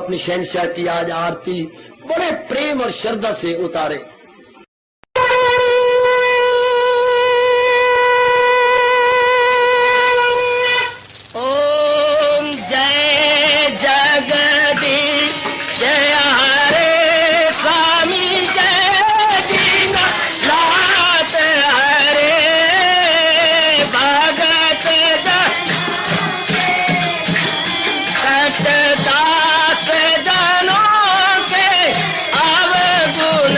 अपनी शहनशाह की आज आरती बड़े प्रेम और श्रद्धा से उतारे। ओम जय जगदीश जय हरे स्वामी जय दीना लात हरे भगत सतदास जनों के अवगुण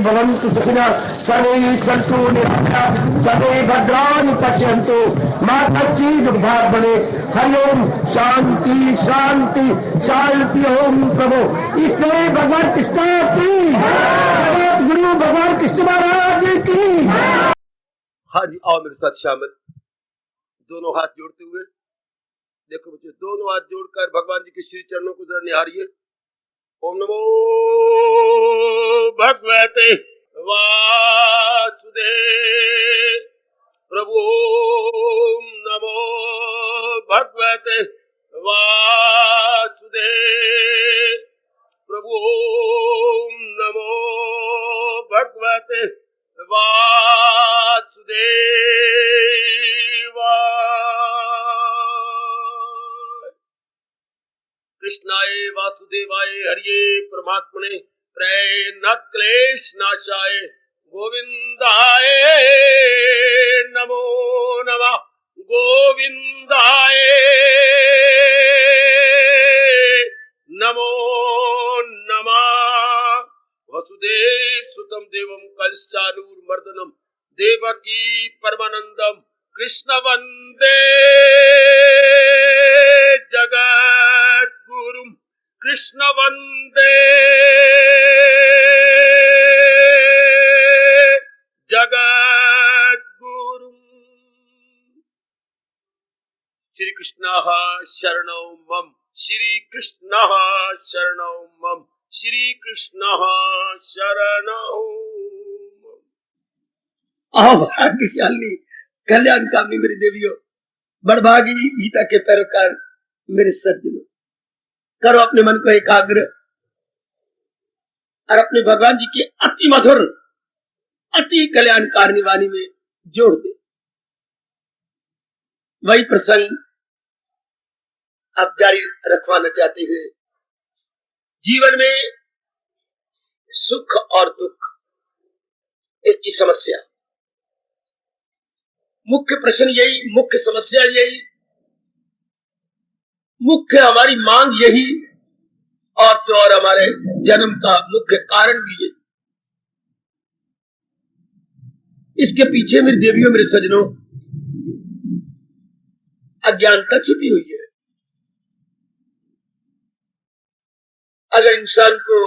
भवन्तु सुखिनः सर्वे सन्तु निरामयाः सर्वे भद्राणि पश्यन्तु मा कश्चित् दुर्भाग् भवेत्। हरि ओम शांति शांति शांति। ओम प्रभु इसलिए भगवान कृष्ण की जगत गुरु भगवान कृष्ण महाराज की। हाँ जी, आओ मेरे साथ शामिल, दोनों हाथ जोड़ते हुए। देखो बच्चे, दोनों हाथ जोड़कर भगवान जी के श्री चरणों को जरा निहारिए। ओम नमो भगवते वासुदेव प्रभु। ओम नमो भगवते वासुदेव प्रभु। ओम नमो भगवते वासुदेव। कृष्णाय वासुदेवाय हरिये परमात्मने प्रणत क्लेश नाशाय गोविंदाय नमो नमः। गोविंदाय नमो नमः। वसुदेव सुतम देवम कंसचानूरमर्दनम देवकी परमानंदम कृष्ण वंदे जगत गुरुम। कृष्ण वंदे जगत गुरुम। श्री कृष्ण शरणौ मम। श्री कृष्ण शरणौ मम। श्री कृष्ण शरणौ मम। भाग्यशाली कल्याणकामी मेरी देवियों, बड़भागी गीता के पैरोकार मेरे सज्जनों, करो अपने मन को एकाग्र और अपने भगवान जी के अति मधुर अति कल्याणकारिणी वाणी में जोड़ दे। वही प्रसंग आप जारी रखवाना चाहते हैं। जीवन में सुख और दुख, इसकी समस्या, मुख्य प्रश्न यही, मुख्य समस्या यही, मुख्य हमारी मांग यही, और तो और हमारे जन्म का मुख्य कारण भी यही। इसके पीछे मेरी देवियों मेरे सज्जनों अज्ञानता छिपी हुई है। अगर इंसान को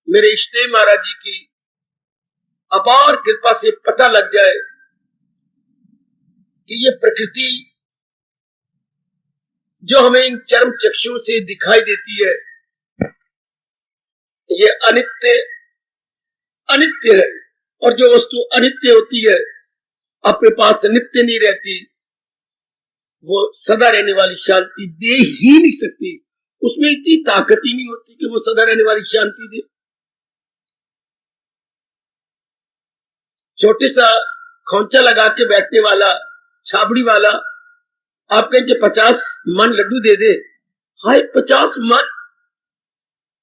मेरे इष्टदेव महाराज जी की अपार कृपा से पता लग जाए कि ये प्रकृति जो हमें इन चरम चक्षुओं से दिखाई देती है, ये अनित्य अनित्य है, और जो वस्तु अनित्य होती है अपने पास नित्य नहीं रहती, वो सदा रहने वाली शांति दे ही नहीं सकती। उसमें इतनी ताकत ही नहीं होती कि वो सदा रहने वाली शांति दे। छोटे सा खोंचा लगा के बैठने वाला छाबड़ी वाला आप कहेंगे 50 मन लड्डू दे दे। हाय 50 मन,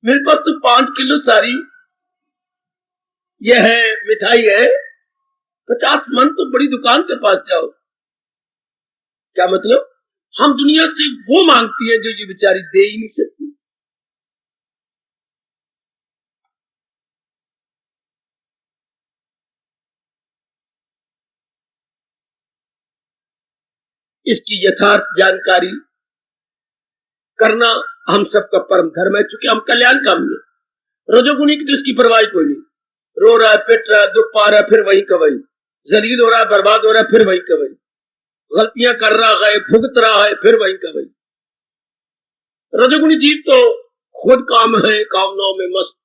मेरे पास तो 5 किलो सारी यह है मिठाई है, 50 मन तो बड़ी दुकान के पास जाओ। क्या मतलब? हम दुनिया से वो मांगती है जो ये बेचारी दे ही नहीं सकती। इसकी यथार्थ जानकारी करना हम सबका परम धर्म है, चूंकि हम कल्याणकामी है। रजोगुणी की तो इसकी परवाह कोई नहीं। रो रहा है, पिट रहा है, दुख पा रहा है, फिर वही का वही, जलील हो रहा है, बर्बाद हो रहा है, फिर वही का वही, गलतियां कर रहा है, भुगत रहा है, फिर वही का वही। रजोगुणी जीव तो खुद काम है, कामनाओं में मस्त,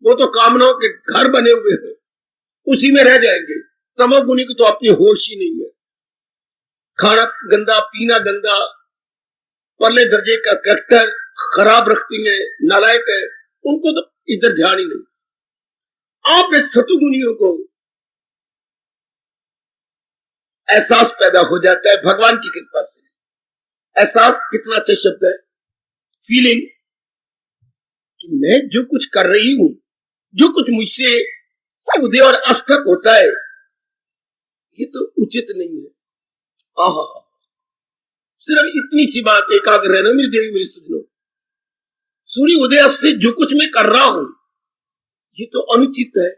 वो तो कामनाओं के घर बने हुए हैं, उसी में रह जाएंगे। तमोगुणी की तो अपनी होश ही नहीं है। खाना गंदा, पीना गंदा, परले दर्जे का कैरेक्टर खराब रखती है, नालायक है, उनको तो इधर ध्यान ही नहीं। आप सतुगुणियों को एहसास पैदा हो जाता है भगवान की कृपा से। एहसास कितना अच्छा शब्द है, फीलिंग, कि मैं जो कुछ कर रही हूं, जो कुछ मुझसे उदय और अष्टक होता है, ये तो उचित नहीं है। आहा, सिर्फ इतनी सी बात एकाग्र रहना मेरी देवी मेरी सज्जनों। सूर्य उदय से जो कुछ मैं कर रहा हूं ये तो अनुचित है,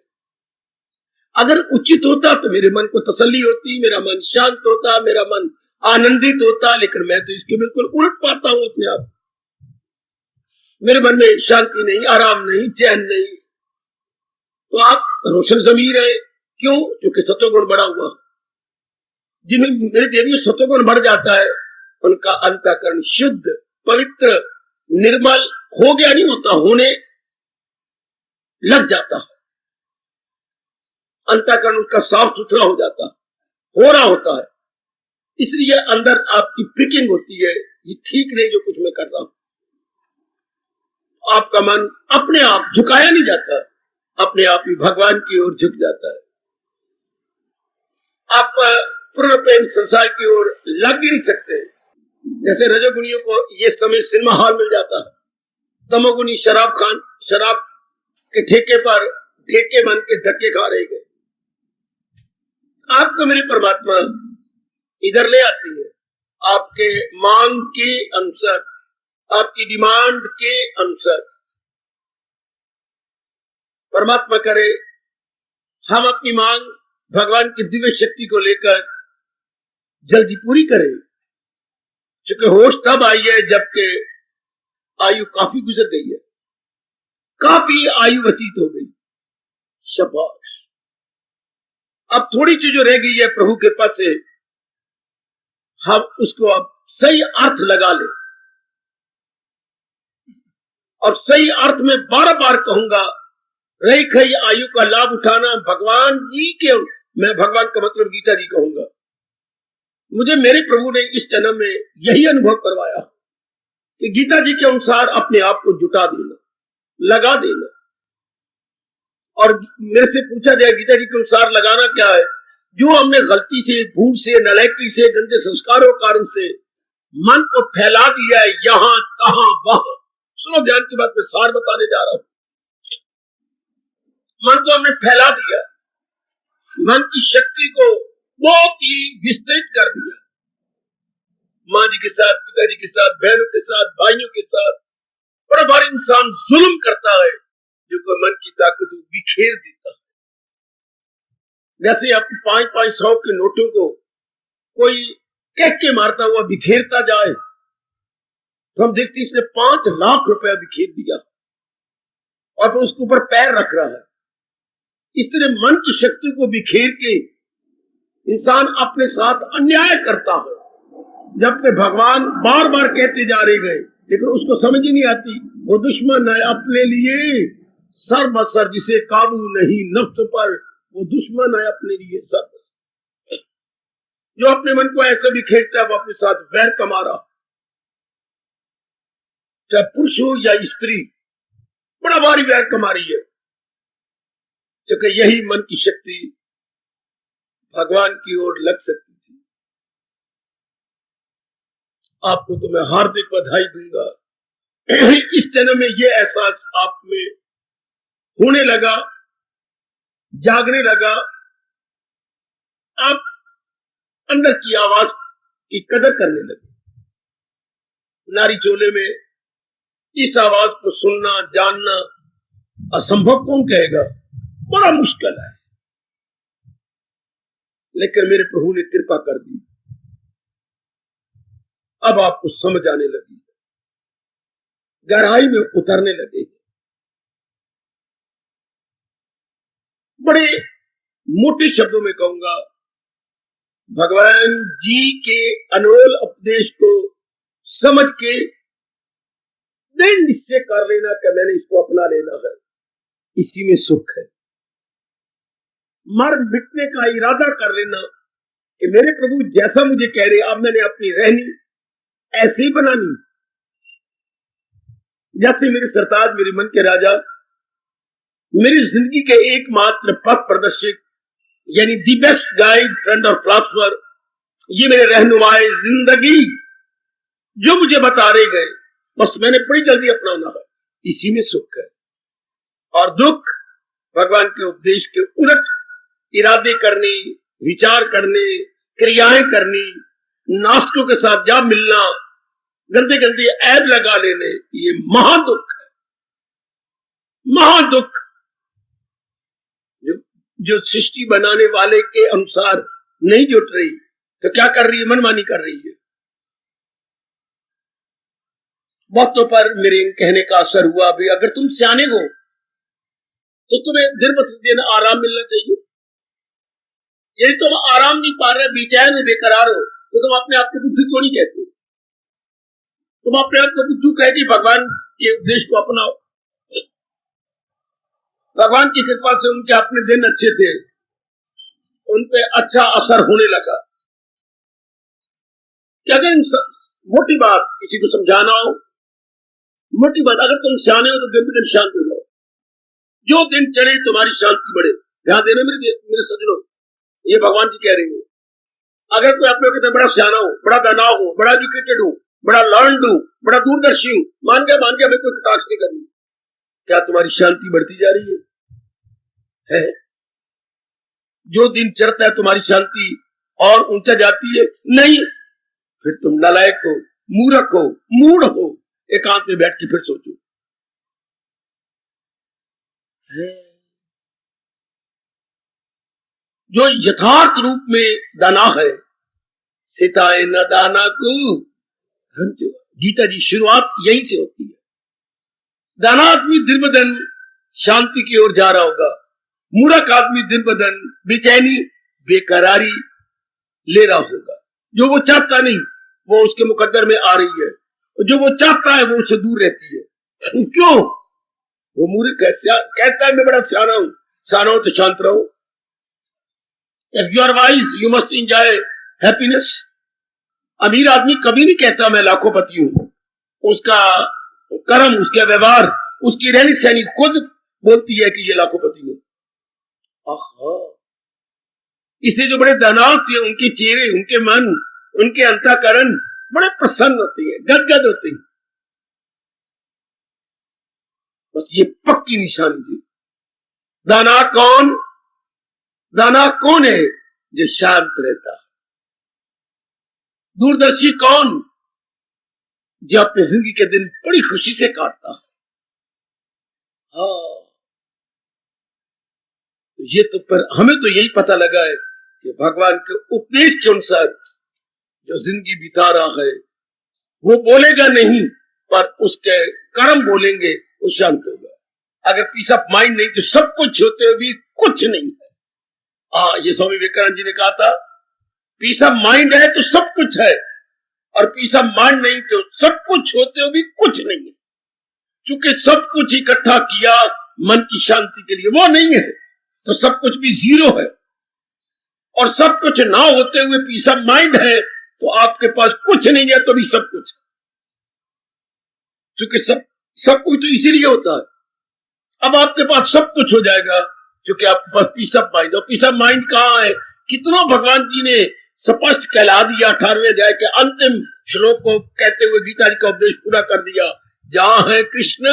अगर उचित होता तो मेरे मन को तसल्ली होती, मेरा मन शांत होता, मेरा मन आनंदित होता, लेकिन मैं तो इसके बिल्कुल उलट पाता हूं अपने आप। मेरे मन में शांति नहीं, आराम नहीं, चैन नहीं। तो आप रोशन जमीर है। क्यों? क्योंकि सत्वगुण बढ़ा हुआ। जिनमें मेरे देवी सत्वगुण बढ़ जाता है, उनका अंतःकरण शुद्ध, पवित्र, निर्मल हो गया नहीं होता, होने लग जाता है। अंतःकरण उसका साफ सुथरा हो जाता है, हो रहा होता है। इसलिए अंदर आपकी पिकिंग होती है, ये ठीक नहीं जो कुछ मैं कर रहा हूं। आपका मन अपने आप झुकाया नहीं जाता, अपने आप ही भगवान की ओर झुक जाता है। आप पूर्ण प्रेम संसार की ओर लग ही नहीं सकते। जैसे रजोगुणियों को ये समय सिनेमा हॉल मिल जाता है, तमोगुणी शराब के ठेके पर ठेके मन के धक्के खा रहे गए। आपको मेरी परमात्मा इधर ले आती है, आपके मांग के अनुसार, आपकी डिमांड के अनुसार। परमात्मा करे हम अपनी मांग भगवान की दिव्य शक्ति को लेकर जल्दी पूरी करें, क्योंकि होश तब आई है जबकि आयु काफी गुजर गई है, काफी आयु व्यतीत हो गई। शाबाश। अब थोड़ी चीज रह गई है, प्रभु के पास से हम उसको अब सही अर्थ लगा ले। और सही अर्थ में बार बार कहूंगा, रही खई आयु का लाभ उठाना भगवान जी के, मैं भगवान का मतलब गीता जी कहूंगा। मुझे मेरे प्रभु ने इस जन्म में यही अनुभव करवाया कि गीता जी के अनुसार अपने आप को जुटा देना, लगा देना। और मेरे से पूछा जाए गीता जी के अनुसार लगाना क्या है? जो हमने गलती से, भूल से, नलायकी से, गंदे संस्कारों के कारण से मन को फैला दिया है, यहां तहां वहां। सुनो, ध्यान की बात में सार बताने जा रहा हूं। मन को हमने फैला दिया, मन की शक्ति को बहुत ही विस्तृत कर दिया। माँ जी के साथ, पिताजी के साथ, बहनों के साथ, भाइयों के साथ बड़ा बार इंसान जुल्म करता है, जो कोई मन की ताकत को बिखेर देता है। जैसे आप 500 के नोटों को कोई कह के मारता हुआ बिखेरता जाए, तो हम देखते इसने 5 लाख रुपया बिखेर दिया और फिर उसके ऊपर पैर रख रहा है। इस तरह मन की शक्ति को बिखेर के इंसान अपने साथ अन्याय करता है। जबकि भगवान बार बार कहते जा रहे गए, लेकिन उसको समझ ही नहीं आती। वो दुश्मन है अपने लिए सर्वसर, जिसे काबू नहीं नफ्स पर, वो दुश्मन है अपने लिए सर्वसर। जो अपने मन को ऐसे बिखेरता है, वो अपने साथ वैर कमा रहा, चाहे पुरुष हो या स्त्री, बड़ा भारी वैर कमा रही है। क्योंकि यही मन की शक्ति भगवान की ओर लग सकती थी। आपको तो मैं हार्दिक बधाई दूंगा। इस जन्म में ये एहसास आप में होने लगा, जागने लगा। आप अंदर की आवाज की कदर करने लगे। नारी चोले में इस आवाज को सुनना, जानना असंभव कौन कहेगा? बड़ा मुश्किल है, लेकिन मेरे प्रभु ने कृपा कर दी। अब आपको समझ आने लगी, गहराई में उतरने लगे। बड़े मोटे शब्दों में कहूंगा, भगवान जी के अनमोल उपदेश को समझ के दृढ़ निश्चय कर लेना कि मैंने इसको अपना लेना है, इसी में सुख है। मर मिटने का इरादा कर लेना कि मेरे प्रभु जैसा मुझे कह रहे, अब मैंने अपनी रहनी ऐसे ही बनानी। जैसे मेरे सरताज, मेरे मन के राजा, मेरी जिंदगी के एकमात्र पथ प्रदर्शक, यानी दी बेस्ट गाइड, फ्रेंड और फिलॉसफर, ये मेरे रहनुमाए जिंदगी, जो मुझे बता रहे गए, बस मैंने बड़ी जल्दी अपनाना है, इसी में सुख है। और दुख भगवान के उपदेश के उलट इरादे करने, विचार करने, क्रियाएं करनी, नास्तिकों के साथ जा मिलना, गंदे गंदे ऐब लगा लेने, ये महादुख है, महादुख। जो जो सृष्टि बनाने वाले के अनुसार नहीं जुट रही, तो क्या कर रही है? मनमानी कर रही है। बहुतों पर मेरे कहने का असर हुआ भी, अगर तुम सियाने हो तो तुम्हें दिन प्रतिदिन आराम मिलना चाहिए। यदि तुम आराम नहीं पा रहे, बेचैन हो, बेकरार हो, तो तुम अपने आप को बुद्धू क्यों नहीं कहते? तुम अपने आप को बुद्धू कह के भगवान के उद्देश्य को अपनाओ। भगवान की कृपा से उनके अपने दिन अच्छे थे, उन पे अच्छा असर होने लगा। क्या अगर मोटी बात किसी को समझाना हो, मोटी बात, अगर तुम सियाने हो तो दिन पे दिन शांत हो जाओ। जो दिन चढ़े तुम्हारी शांति बढ़े। ध्यान देना मेरे सज्जनों, ये भगवान जी कह रहे हैं। अगर कोई अपने कहते बड़ा सियाना हो, बड़ा दानाव हो, बड़ा एजुकेटेड हो, बड़ा लर्नड हो, बड़ा दूरदर्शी हो, मान गया हमें कोई कटाक्ष नहीं करनी, क्या तुम्हारी शांति बढ़ती जा रही है? जो दिन चढ़ता है तुम्हारी शांति और ऊंचा जाती है? नहीं। फिर तुम नालायक हो, मूर्ख हो, मूढ़ हो। एकांत में बैठ के फिर सोचो। जो यथार्थ रूप में दाना है, सिताए न दाना को। गीता जी शुरुआत यहीं से होती है। दाना आदमी दिन ब दिन शांति की ओर जा रहा होगा, मूर्ख आदमी दिन ब दिन बेचैनी, बेकरारी ले रहा होगा। जो वो चाहता नहीं वो उसके मुकद्दर में आ रही है, जो वो चाहता है वो उससे दूर रहती है। क्यों? वो मूर्ख कहता है मैं बड़ा सियाना हूं। सियाना हो तो शांत रहो। If you are wise you must enjoy happiness. अमीर आदमी कभी नहीं कहता मैं लाखोपति हूं। उसका कर्म, उसका व्यवहार, उसकी रहनी सहनी खुद बोलती है कि ये लाखोपति है। इसलिए जो बड़े दानव थे, उनके चेहरे, उनके मन, उनके अंतःकरण बड़े प्रसन्न होते हैं, गदगद होते हैं। बस ये पक्की निशानी थी। दाना कौन? दाना कौन है? जो शांत रहता है। दूरदर्शी कौन? जो अपनी जिंदगी के दिन बड़ी खुशी से काटता है। हाँ, ये तो पर हमें तो यही पता लगा है कि भगवान के उपदेश के अनुसार जो जिंदगी बिता रहा है वो बोलेगा नहीं, पर उसके कर्म बोलेंगे, वो शांत होगा। अगर पीस ऑफ माइंड नहीं तो सब कुछ होते हुए भी कुछ नहीं है। ये स्वामी विवेकानंद जी ने कहा था, पीस ऑफ माइंड है तो सब कुछ है, और पीस ऑफ माइंड नहीं तो सब कुछ होते हुए भी कुछ नहीं है। क्योंकि सब कुछ इकट्ठा किया मन की शांति के लिए, वो नहीं है तो सब कुछ भी जीरो है। और सब कुछ ना होते हुए पीस ऑफ माइंड है तो आपके पास कुछ नहीं है तो भी सब कुछ है। क्योंकि सब कुछ तो इसीलिए होता है। अब आपके पास सब कुछ हो जाएगा क्योंकि आपके पास पीस ऑफ माइंड। और पीस ऑफ माइंड कहां है? कितना भगवान जी ने स्पष्ट कहला दिया 18वें अध्याय के अंतिम श्लोक को कहते हुए गीता जी का उपदेश पूरा कर दिया, जहां है कृष्ण,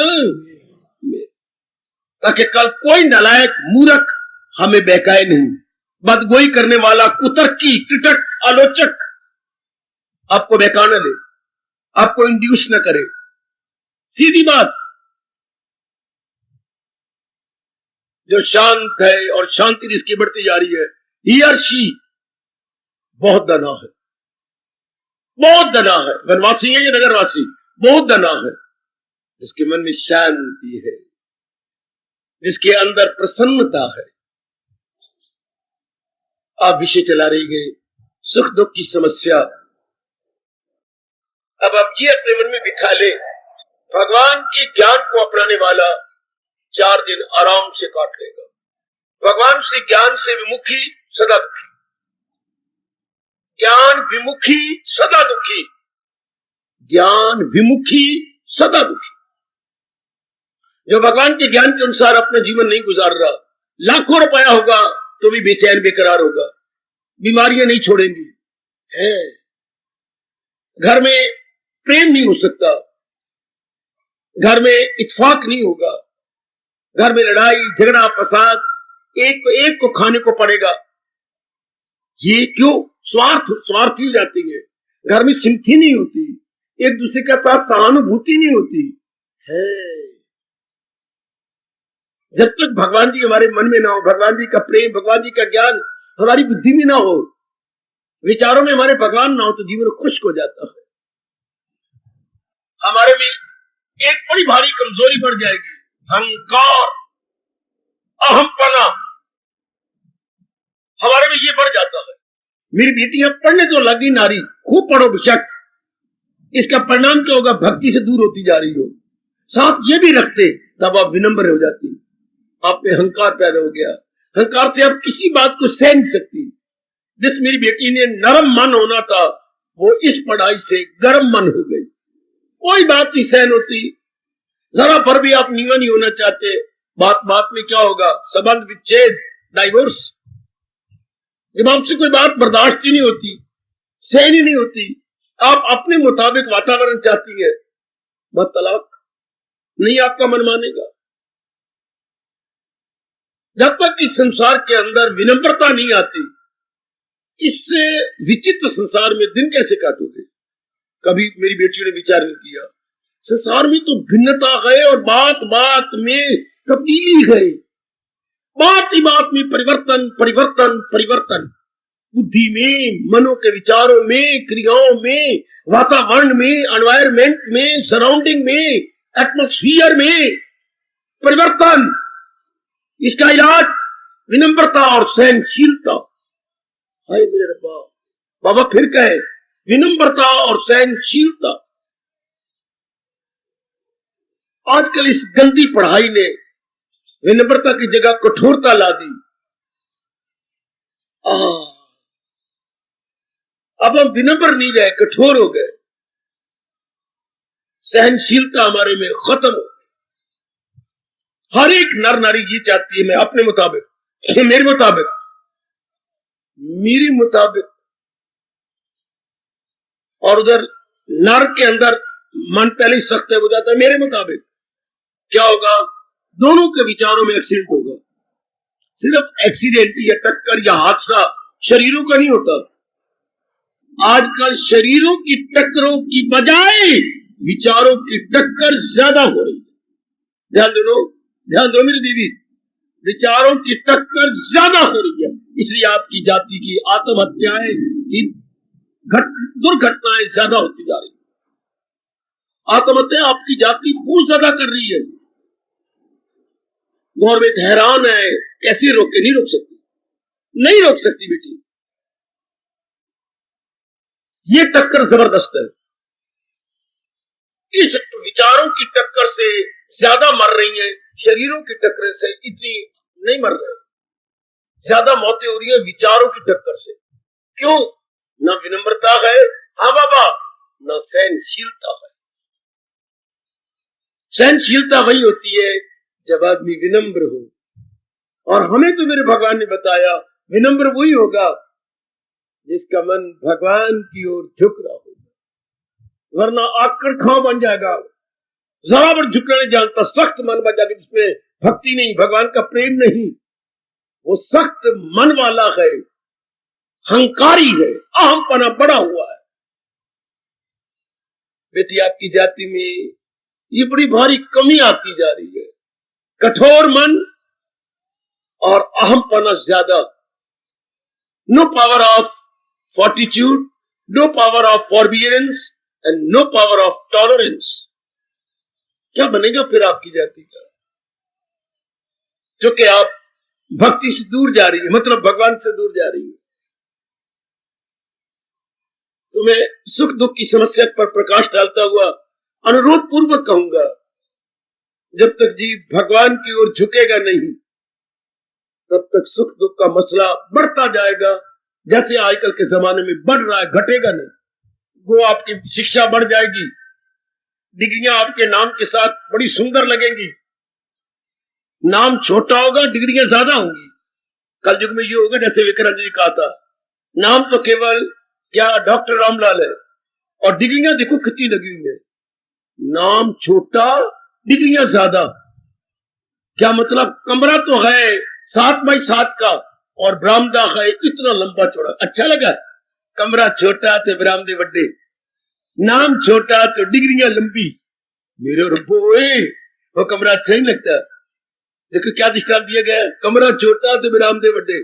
ताकि कल कोई नालायक मूर्ख हमें बहकाए नहीं। बदगोई करने वाला, कुतर्की, कृतक, आलोचक आपको बहका न ले, आपको इंड्यूस न करे। सीधी बात। जो शांत है और शांति जिसकी बढ़ती जा रही है, ही और शी बहुत दना है, बहुत दना है। वनवासी है या नगरवासी, बहुत दना है। जिसके मन में शांति है, जिसके अंदर प्रसन्नता है। आप विषय चला रही गए, सुख दुख की समस्या। अब आप ये अपने मन में बिठा ले, भगवान के ज्ञान को अपनाने वाला 4 दिन आराम से काट लेगा। भगवान से ज्ञान से विमुखी सदा दुखी, ज्ञान विमुखी सदा दुखी, ज्ञान विमुखी सदा दुखी। जो भगवान के ज्ञान के अनुसार अपना जीवन नहीं गुजार रहा, लाखों रुपया होगा तो भी बेचैन बेकरार होगा, बीमारियां नहीं छोड़ेंगी, है घर में प्रेम नहीं हो सकता, घर में इत्तेफाक नहीं होगा, घर में लड़ाई झगड़ा फसाद, एक को खाने को पड़ेगा। ये क्यों? स्वार्थी हो जाती है, घर में सिंथी नहीं होती, एक दूसरे के साथ सहानुभूति नहीं होती है। जब तक भगवान जी हमारे मन में ना हो, भगवान जी का प्रेम, भगवान जी का ज्ञान हमारी बुद्धि में ना हो, विचारों में हमारे भगवान ना हो, तो जीवन खुश्क हो जाता है। हमारे में एक बड़ी भारी कमजोरी बढ़ जाएगी, अहंकार, अहमपना हमारे में ये बढ़ जाता है। मेरी बेटियां पढ़ने तो लगी नारी, खूब पढ़ो बेशक, इसका परिणाम क्या होगा? भक्ति से दूर होती जा रही हो। साथ ये भी रखते तब आप विनम्र हो जाती, आप में अहंकार पैदा हो गया, अहंकार से आप किसी बात को सह नहीं सकती। जिस मेरी बेटी ने नरम मन होना था, वो इस पढ़ाई से गर्म मन हो गई, कोई बात नहीं सहन होती, जरा पर भी आप नीवा नहीं होना चाहते। बात बात में क्या होगा? संबंध विच्छेद, डाइवोर्स। जब आपसे कोई बात बर्दाश्त ही नहीं होती, सहन ही नहीं होती, आप अपने मुताबिक वातावरण चाहती है, बस तलाक, नहीं आपका मन मानेगा। जब तक इस संसार के अंदर विनम्रता नहीं आती, इससे विचित्र संसार में दिन कैसे काटोगे? कभी मेरी बेटियों ने विचार नहीं किया, संसार में तो भिन्नता है और बात बात में तब्दीली है, बात ही बात में परिवर्तन परिवर्तन परिवर्तन, बुद्धि में, मनों के विचारों में, क्रियाओं में, वातावरण में, एनवायरमेंट में, सराउंडिंग में, एटमॉस्फियर में परिवर्तन। इसका इलाज विनम्रता और सहनशीलता। हाय मेरे रब्बा, बाबा फिर कहे विनम्रता और सहनशीलता। आजकल इस गंदी पढ़ाई ने विनम्रता की जगह कठोरता ला दी। अब हम विनम्र नहीं रहे, कठोर हो गए, सहनशीलता हमारे में खत्म हो। हर एक नर नारी ये चाहती है मैं अपने मुताबिक, मेरे मुताबिक, मेरे मुताबिक, और उधर नर के अंदर मन पहले ही सख्त हो जाता है, मेरे मुताबिक। क्या होगा? दोनों के विचारों में एक्सीडेंट होगा। सिर्फ एक्सीडेंट या टक्कर या हादसा शरीरों का नहीं होता, आजकल शरीरों की टक्करों की बजाय विचारों की टक्कर ज्यादा हो रही है। ध्यान दो, ध्यान दो मेरी दीदी, विचारों की टक्कर ज्यादा हो रही है। इसलिए आपकी जाति की आत्महत्याएं की दुर्घटनाएं ज्यादा होती जा रही है। आत्महत्या आपकी जाति बहुत ज्यादा कर रही है। गवर्नमेंट हैरान है, कैसे रोके? नहीं रोक सकती, नहीं रोक सकती बेटी। ये टक्कर जबरदस्त है। इस विचारों की टक्कर से ज्यादा मर रही है, शरीरों की टक्कर से इतनी नहीं मर रहे। ज्यादा मौतें हो रही है विचारों की टक्कर से। क्यों? न विनम्रता है, हाँ बाबा, न सहनशीलता है। सहनशीलता वही होती है जब आदमी विनम्र हो। और हमें तो मेरे भगवान ने बताया विनम्र वही होगा जिसका मन भगवान की ओर झुक रहा होगा, वरना आकड़ खां बन जाएगा, जरा पर झुकना नहीं जानता, सख्त मन बन जाएगा जिसमें भक्ति नहीं, भगवान का प्रेम नहीं। वो सख्त मन वाला है, हंकारी है, अहमपना बड़ा हुआ है। बेटी आपकी जाति में ये बड़ी भारी कमी आती जा रही है, कठोर मन और अहमपना ज्यादा। No power of fortitude, no power of forbearance and no power of tolerance। क्या बनेगा फिर आपकी जाति का? जो कि आप भक्ति से दूर जा रही है, मतलब भगवान से दूर जा रही है। तो मैं सुख दुख की समस्या पर प्रकाश डालता हुआ अनुरोध पूर्वक कहूंगा, जब तक जीव भगवान की ओर झुकेगा नहीं, तब तक सुख दुख का मसला बढ़ता जाएगा। जैसे आजकल के जमाने में बढ़ रहा है, घटेगा नहीं। वो आपकी शिक्षा बढ़ जाएगी, डिग्रियां आपके नाम के साथ बड़ी सुंदर लगेंगी। नाम छोटा होगा, डिग्रियां ज्यादा होंगी। कल युग में ये होगा जैसे विक्रांत जी कहा था, नाम तो केवल क्या डॉक्टर रामलाल है और डिग्रियां देखो कितनी लगी हुई है। नाम छोटा, डिग्रियां ज्यादा। क्या मतलब? कमरा तो है 7 बाई 7 का और बरामदा है इतना लंबा चौड़ा। अच्छा लगा? कमरा छोटा तो बरामदे बड़े, नाम छोटा तो डिग्रियां लंबी। मेरे रब्बो, वो कमरा अच्छा नहीं लगता। देखो क्या दृष्टांत दिया गया है, कमरा छोटा तो विरामदेव बड़े,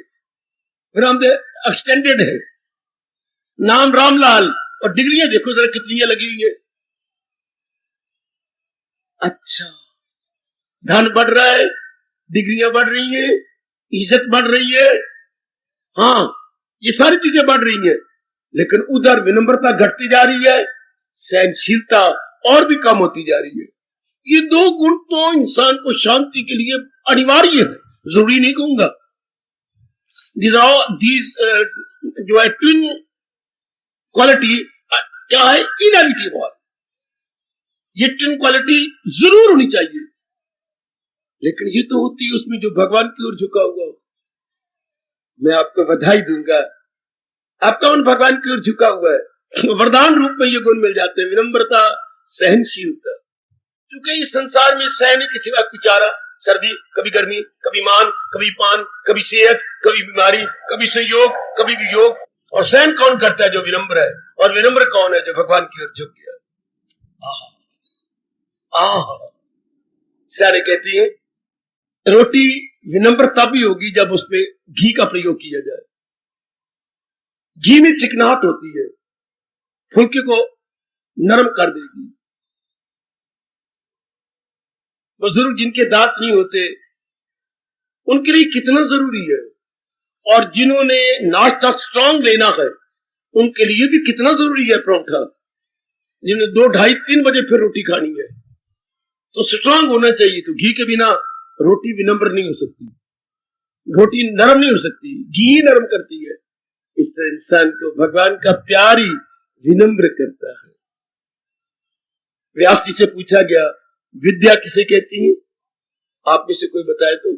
विरामदेव एक्सटेंडेड है, नाम रामलाल, और डिग्रियां देखो जरा कितनी लगी हुई है। अच्छा, धन बढ़ रहा है, डिग्रियां बढ़ रही है, इज्जत बढ़ रही है, हाँ ये सारी चीजें बढ़ रही हैं, लेकिन उधर विनम्रता घटती जा रही है, सहनशीलता और भी कम होती जा रही है। ये दो गुण तो इंसान को शांति के लिए अनिवार्य है, जरूरी नहीं कहूंगा। जो है ट्विन क्वालिटी क्या है, इनएविटेबल, ये ट्विन क्वालिटी जरूर होनी चाहिए, लेकिन ये तो होती है उसमें जो भगवान की ओर झुका हुआ हो। मैं आपको बधाई दूंगा, आपका मन भगवान की ओर झुका हुआ है, वरदान रूप में ये गुण मिल जाते हैं, विनम्रता, सहनशीलता। क्योंकि इस संसार में सहने के सिवा कुछ चारा, सर्दी, कभी गर्मी, कभी मान, कभी पान, कभी सेहत, कभी बीमारी, कभी संयोग, कभी वियोग। और सहन कौन करता है? जो विनम्र है। और विनम्र कौन है? जो भगवान की ओर झुक गया। सारे कहती हैं रोटी विनम्र तब भी होगी जब उसमें घी का प्रयोग किया जाए। घी में चिकनाहट होती है, फुल्के को नरम कर देगी। बुजुर्ग जिनके दांत नहीं होते उनके लिए कितना जरूरी है, और जिन्होंने नाश्ता स्ट्रांग लेना है उनके लिए भी कितना जरूरी है परोठा। जिन्हें 2, 2:30, 3 बजे फिर रोटी खानी है तो स्ट्रांग होना चाहिए। तो घी के बिना रोटी विनम्र नहीं हो सकती, रोटी नरम नहीं हो सकती, घी नरम करती है। इस तरह इंसान को भगवान का प्यार ही विनम्र करता है। व्यास जी से पूछा गया विद्या किसे कहती है? आप में से कोई बताए तो,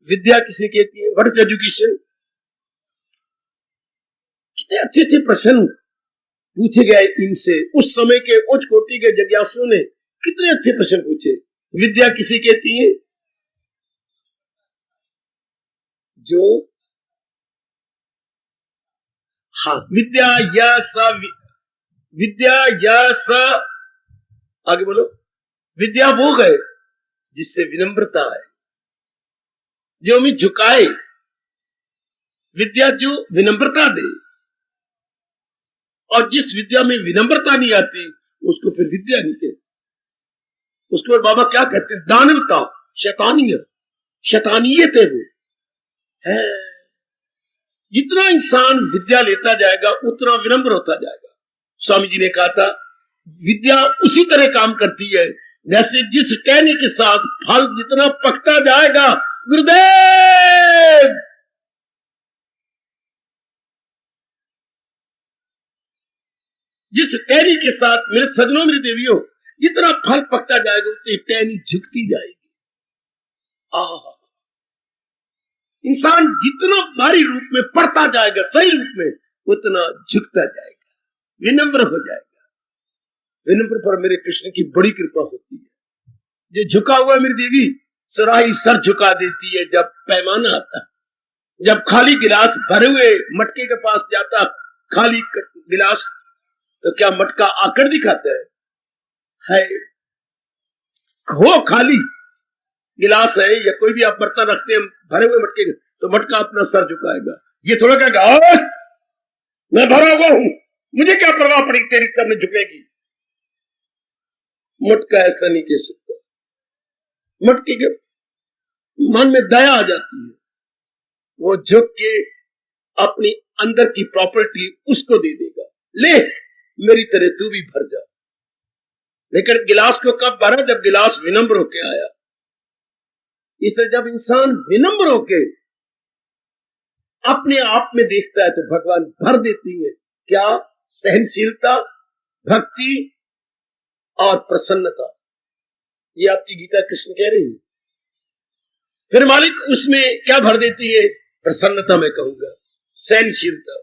विद्या किसे कहती है? What is education? कितने अच्छे अच्छे प्रश्न पूछे गए इनसे। उस समय के उच्च कोटि के जिज्ञासुओं ने कितने अच्छे प्रश्न पूछे। विद्या किसे कहती है? जो हाँ, विद्या या स आगे बोलो। विद्या वो है जिससे विनम्रता है, जो हमें झुकाए। विद्या जो विनम्रता दे, और जिस विद्या में विनम्रता नहीं आती उसको फिर विद्या नहीं कहते। उसके बाद बाबा क्या कहते हैं? दानवता, शैतानियत है वो है। जितना इंसान विद्या लेता जाएगा उतना विनम्र होता जाएगा। स्वामी जी ने कहा था विद्या उसी तरह काम करती है जैसे जिस टहनी के साथ फल जितना पकता जाएगा। गुरुदेव जिस टहनी के साथ, मेरे सजनों मेरी देवियों, जितना फल पकता जाएगा उतनी टहनी झुकती जाएगी। इंसान जितना भारी रूप में पड़ता जाएगा, सही रूप में, उतना झुकता जाएगा, विनम्र हो जाएगा। विनम्र पर मेरे कृष्ण की बड़ी कृपा होती है। जो झुका हुआ मेरी देवी सराही सर झुका देती है जब पैमाना आता। जब खाली गिलास भरे हुए मटके के पास जाता, खाली गिलास, तो क्या मटका आकर दिखाता है? हो खाली गिलास है या कोई भी आप बर्तन रखते हैं भरे हुए मटके, तो मटका अपना सर झुकाएगा। ये थोड़ा कहेगा मैं भरा हुआ हूं, मुझे क्या परवाह पड़ी, तेरी सामने झुकेगी। मटका ऐसा नहीं कह सकता। मटके के मन में दया आ जाती है, वो झुक के अपनी अंदर की प्रॉपर्टी उसको दे देगा। ले मेरी तरह तू भी भर जा। लेकिन गिलास को कब भरा? जब गिलास विनम्र होके आया। इसलिए जब इंसान विनम्र होके अपने आप में देखता है तो भगवान भर देती है। क्या? सहनशीलता, भक्ति और प्रसन्नता। ये आपकी गीता कृष्ण कह रही है। फिर मालिक उसमें क्या भर देती है? प्रसन्नता मैं कहूंगा, सहनशीलता।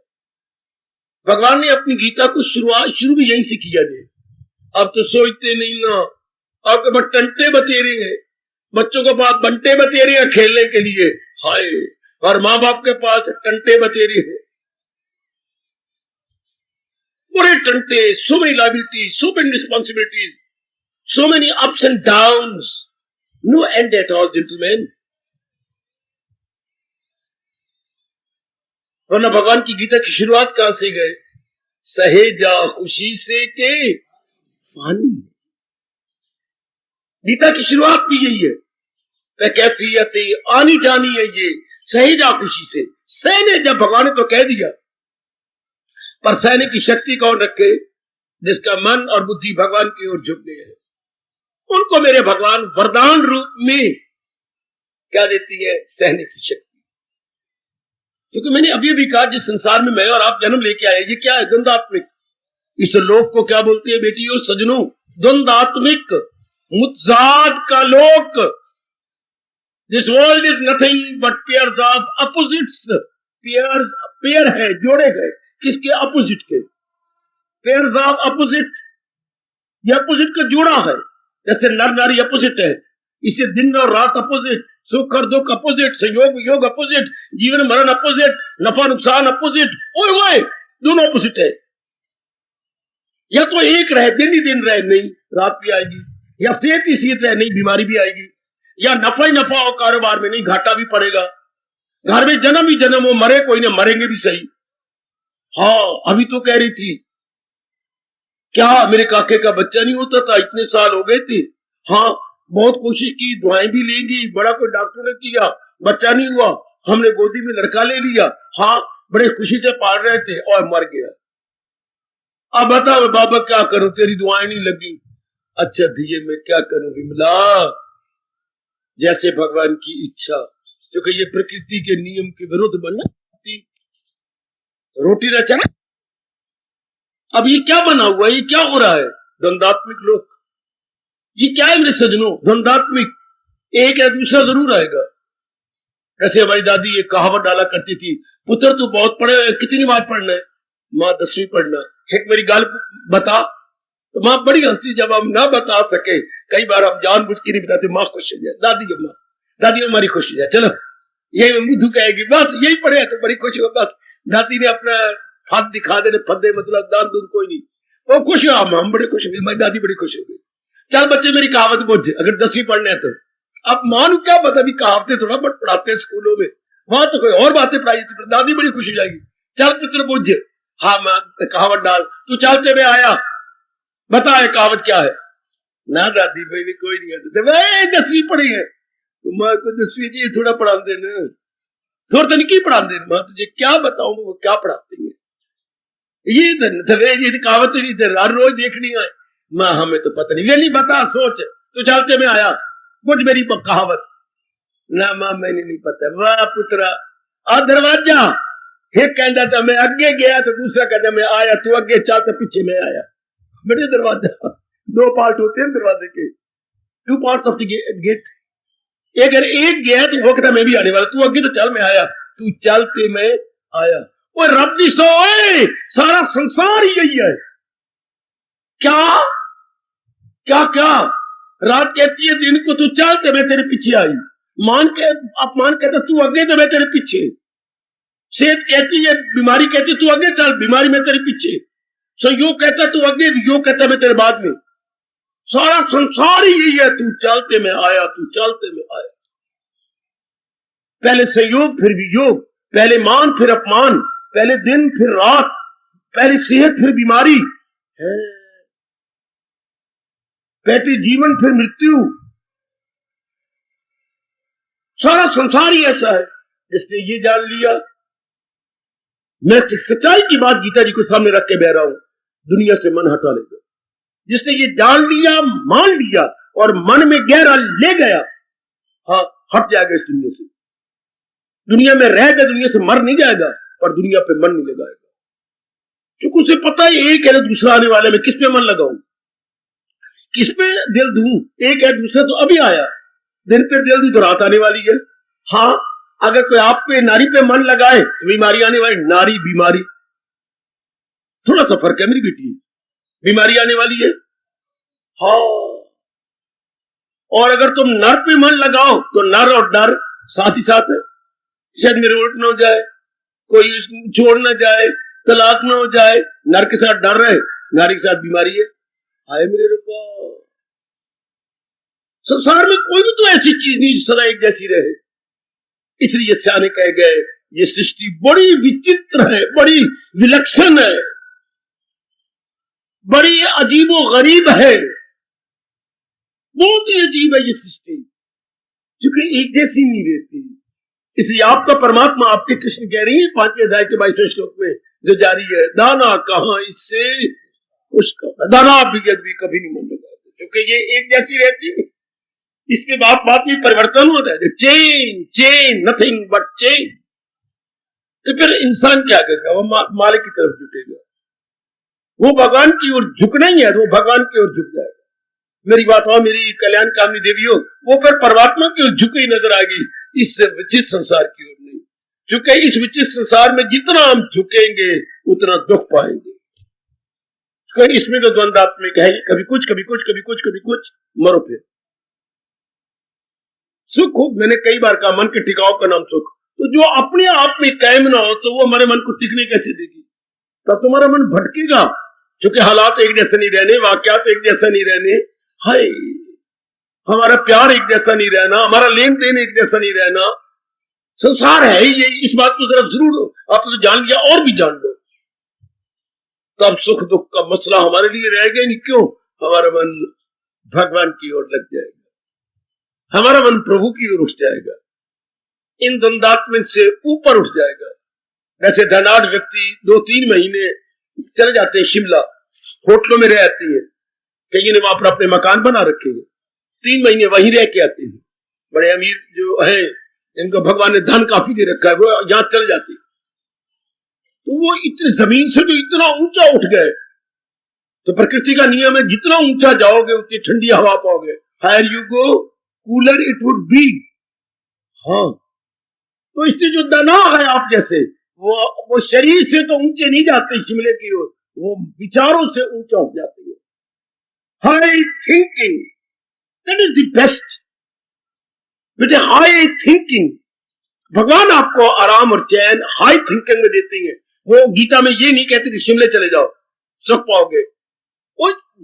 भगवान ने अपनी गीता को शुरू भी यहीं से किया जाए। अब तो सोचते नहीं ना, आपके पास टंटे बतेरे हैं, बच्चों के पास बंटे बतेरे हैं खेलने के लिए, हाय, और माँ बाप के पास टंटे बतेरे हैं, बड़े टंटे। So many liabilities, so many responsibilities, so many ups and downs. No end at all gentleman. वरना भगवान की गीता की शुरुआत कहां से गए? सहेजा खुशी से के फानी। गीता की शुरुआत भी यही है, कैफियत आनी जानी है ये सहेजा खुशी से। सहने जब भगवान ने तो कह दिया, पर सहने की शक्ति कौन रखे? जिसका मन और बुद्धि भगवान की ओर झुक गए हैं, उनको मेरे भगवान वरदान रूप में क्या देती है? सहने की शक्ति। क्योंकि मैंने अभी अभी कहा, जिस संसार में मैं और आप जन्म लेके आए, ये क्या है? द्वंद्वात्मिक। इस लोक को क्या बोलती है बेटियों सजनों? द्वंद्वात्मिक, मुतजाद का लोक। This world is nothing but pairs of opposites. Pair है, जोड़े गए। किसके? अपोजिट के। पेयर्स ऑफ अपोजिट, ये अपोजिट का जोड़ा है। जैसे नर नारी अपोजिट है, इसे दिन और रात अपोजिट, सुख और दुख अपोजिट, संयोग योग अपोजिट, जीवन मरण अपोजिट, नफा नुकसान अपोजिट। ओए दोनों अपोजिट है। या तो एक रहे, दिन ही दिन रहे, नहीं रात भी आएगी। या सेहत ही सेहत रहे, नहीं बीमारी भी आएगी। या नफा ही नफा हो कारोबार में, नहीं घाटा भी पड़ेगा। घर में जन्म ही जन्म हो, मरे कोई ना, मरेंगे भी सही। हाँ, अभी तो कह रही थी क्या मेरे काके का बच्चा नहीं होता था, इतने साल हो गए थे। हाँ, बहुत कोशिश की, दुआएं भी लेंगी, बड़ा कोई डॉक्टर ने किया, बच्चा नहीं हुआ। हमने गोदी में लड़का ले लिया। हाँ, बड़े खुशी से पाल रहे थे और मर गया। अब बता मैं बाबा क्या करूं, तेरी दुआएं नहीं लगी। अच्छा दिए मैं क्या करूं विमला, जैसे भगवान की इच्छा। क्योंकि ये प्रकृति के नियम के विरुद्ध बनती रोटी न चला। अब ये क्या बना हुआ, ये क्या हो रहा है? द्वंद्वात्मिक लोक। ये क्या है मेरे सजनों? द्वंद्वात्मिक। एक है, दूसरा जरूर आएगा। जैसे हमारी दादी ये कहावत डाला करती थी, पुत्र तू बहुत पढ़े, कितनी बार पढ़ना है? माँ 10वीं पढ़ना। एक मेरी गाल बता, तो माँ बड़ी हंसी। जब हम ना बता सके, कई बार हम जानबूझ के नहीं बताते, माँ खुश हो जाए। दादी हमारी खुश हो जाए। चलो यही मुद्दू कहेगी, बस यही पढ़े तो बड़ी खुश हो। बस दादी ने अपना फद दिखा देने, फद्दे मतलब दान दूध कोई नहीं, वो खुश हो। हम बड़े खुश हो गए, मेरी दादी बड़ी खुश हो गई। चल बच्चे मेरी कहावत बुझ, अगर 10वीं पढ़ने है तो। अब मां को क्या पता भी कहावतें थोड़ा बहुत पढ़ाते हैं स्कूलों में, वहां तो कोई और बातें पढ़ाई जाती, दादी बड़ी खुश हो जाएगी। चल पुत्र बुझ, हाँ मां कहावत डाल, तू चलते में आया, बता ये कहावत क्या है? ना दादी भाई भी कोई नहीं आता, भाई 10वीं पढ़ी है। तो मां को 10वीं जी थोड़ा पढ़ा देना, थोड़ा तो नहीं पढ़ा देना। मां तुझे क्या बताऊं वो क्या पढ़ाते हैं? ये कहावत हर रोज देखनी है। मां हमें तो पता नहीं, नहीं बता सोच, तू चलते में आया, मुझ मेरी कहावत। ना मां मैंने नहीं पता। वाह पुत्रा, आ दरवाजा एक कहता था मैं आगे गया, तो दूसरा कहता मैं आया, तू आगे चल तो पीछे मैं आया। मेरे दरवाजा 2 पार्ट होते हैं दरवाजे के, 2 पार्ट्स ऑफ द गेट। अगर एक गया तो वो कहता मैं भी आने वाला, तू आगे तो चल मैं आया, तू चलते मैं आया। वो रब दी सोए, सारा संसार ही यही है। क्या क्या क्या? रात कहती है दिन को तू चल तो मैं तेरे पीछे आई, अपमान कहता तू आगे तो मैं तेरे पीछे। सेहत कहती है, बीमारी कहती है तू आगे चल, बीमारी में तेरे पीछे। संयोग कहता तू आगे, योग कहता मैं तेरे बाद में। सारा संसार ही यही है, तू चलते में आया, तू चलते में आया। पहले संयोग फिर वियोग, पहले मान फिर अपमान, पहले दिन फिर रात, पहले सेहत फिर बीमारी, पहले जीवन फिर मृत्यु। सारा संसार ही ऐसा है। जिसने ये जान लिया, मैं सच्चाई की बात गीता जी को सामने रख के बह रहा हूं, दुनिया से मन हटा लेगा। जिसने ये जान लिया, मान लिया और मन में गहरा ले गया, हाँ हट जाएगा इस दुनिया से। दुनिया में रहेगा, दुनिया से मर नहीं जाएगा, पर दुनिया पे मन नहीं लगाएगा। क्योंकि उसे पता है एक है दूसरा आने वाले में, किस पे मन लगाऊं, किस पे दिल दूं। एक है दूसरा तो अभी आया, दिन पे दिल दूं तो रात आने वाली है। हाँ, अगर कोई आप पे नारी पे मन लगाए तो बीमारी आने वाली। नारी बीमारी थोड़ा सा फर्क है मेरी बेटी, बीमारी आने वाली है। हाँ, और अगर तुम नर पे मन लगाओ तो नर और डर साथ ही साथ है। शायद मेरे उल्ट ना हो जाए, कोई छोड़ ना जाए, तलाक ना हो जाए। नर के साथ डर रहे, नारी के साथ बीमारी है। हाय मेरे रूपा, संसार में कोई भी तो ऐसी चीज नहीं जो सदा एक जैसी रहे। इसलिए सियाने कह गए ये सृष्टि बड़ी विचित्र है, बड़ी विलक्षण है, बड़ी अजीबो गरीब है, बहुत ही अजीब है ये सृष्टि, क्योंकि एक जैसी नहीं रहती। इसलिए आपका परमात्मा, आपके कृष्ण कह रही है 5वें अध्याय के 22वें श्लोक में जो जारी है, दाना कहां इससे कुछ का दाना भी कभी नहीं मन लगाते, क्योंकि ये एक जैसी रहती है। इसमें बात में परिवर्तन हो रहा है, चेन नथिंग बट चेन। तो फिर इंसान क्या करेगा? वो मालिक की तरफ झुकेगा, वो भगवान की ओर झुकना ही है, तो वो भगवान की ओर झुक जाएगा। मेरी बात हो, मेरी कल्याण कामनी देवियों, वो फिर परमात्मा की ओर झुकी नजर आएगी, इस विचित्र संसार की ओर नहीं। क्योंकि इस विचित्र संसार में जितना हम झुकेंगे उतना दुख पाएंगे। इसमें तो द्वंद्वात्मिक है, कभी कुछ कभी कुछ, कभी कुछ कभी कुछ, मरो फिर। सुख हो, मैंने कई बार कहा, मन के टिकाव का नाम सुख। तो जो अपने आप में कायम ना हो तो वो हमारे मन को टिकने कैसे देगी? तब तुम्हारा मन भटकेगा, क्योंकि हालात एक जैसे नहीं रहने, वाकयात एक जैसा नहीं रहने, हाय हमारा प्यार एक जैसा नहीं रहना, हमारा लेन देन एक जैसा नहीं रहना। संसार है ये, इस बात को जरा जरूर आप तो जान लिया और भी जान लो, तब सुख दुख का मसला हमारे लिए रहेगा नहीं। क्यों? हमारा मन भगवान की ओर लग जाएगा, हमारा मन प्रभु की ओर उठ जाएगा, इन द्वंद्वात्म से ऊपर उठ जाएगा। जैसे धनाढ़ व्यक्ति 2-3 महीने चले जाते हैं शिमला, होटलों में रह आते हैं, कई ने वहां पर अपने मकान बना रखे हैं, 3 महीने वहीं रह के आते हैं। बड़े अमीर जो है, इनको भगवान ने धन काफी दे रखा है, वो यहां चले जाते हैं। तो वो इतने जमीन से जो इतना ऊंचा उठ गए, तो प्रकृति का नियम है जितना ऊंचा जाओगे उतनी ठंडी हवा पाओगे। Higher you go cooler it would be. हाँ, तो इससे जो दना है आप जैसे, वो शरीर से तो ऊंचे नहीं जाते शिमले की ओर, वो विचारों से ऊंचा उठ जाते हैं। High thinking, that is the best बेटे। हाई थिंकिंग, भगवान आपको आराम और चैन हाई थिंकिंग में देते हैं। वो गीता में ये नहीं कहते कि शिमले चले जाओ सुख पाओगे,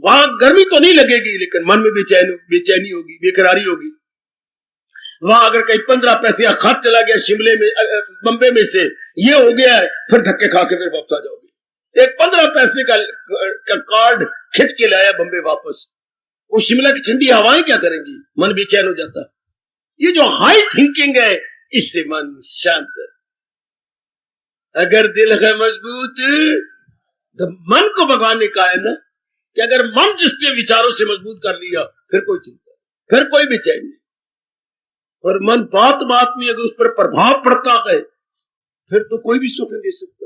वहां गर्मी तो नहीं लगेगी, लेकिन मन में बेचैनी होगी, बेकरारी होगी। वहां अगर कहीं 15 पैसे का खत चला गया शिमले में, बम्बे में से, ये हो गया है, फिर धक्के खा के फिर वापस आ जाओगे। एक 15 पैसे का कार्ड खिंच के लाया बम्बे वापस, वो शिमला की ठंडी हवाएं क्या करेंगी? मन बेचैन हो जाता। ये जो हाई थिंकिंग है, इससे मन शांत है। अगर दिल है मजबूत, तो मन को भगवान ने कहा है ना कि अगर मन जिसके विचारों से मजबूत कर लिया, फिर कोई चिंता, फिर कोई बेचैनी नहीं। और मन बात में अगर उस पर प्रभाव पड़ता है, फिर तो कोई भी सुख नहीं दे सकता,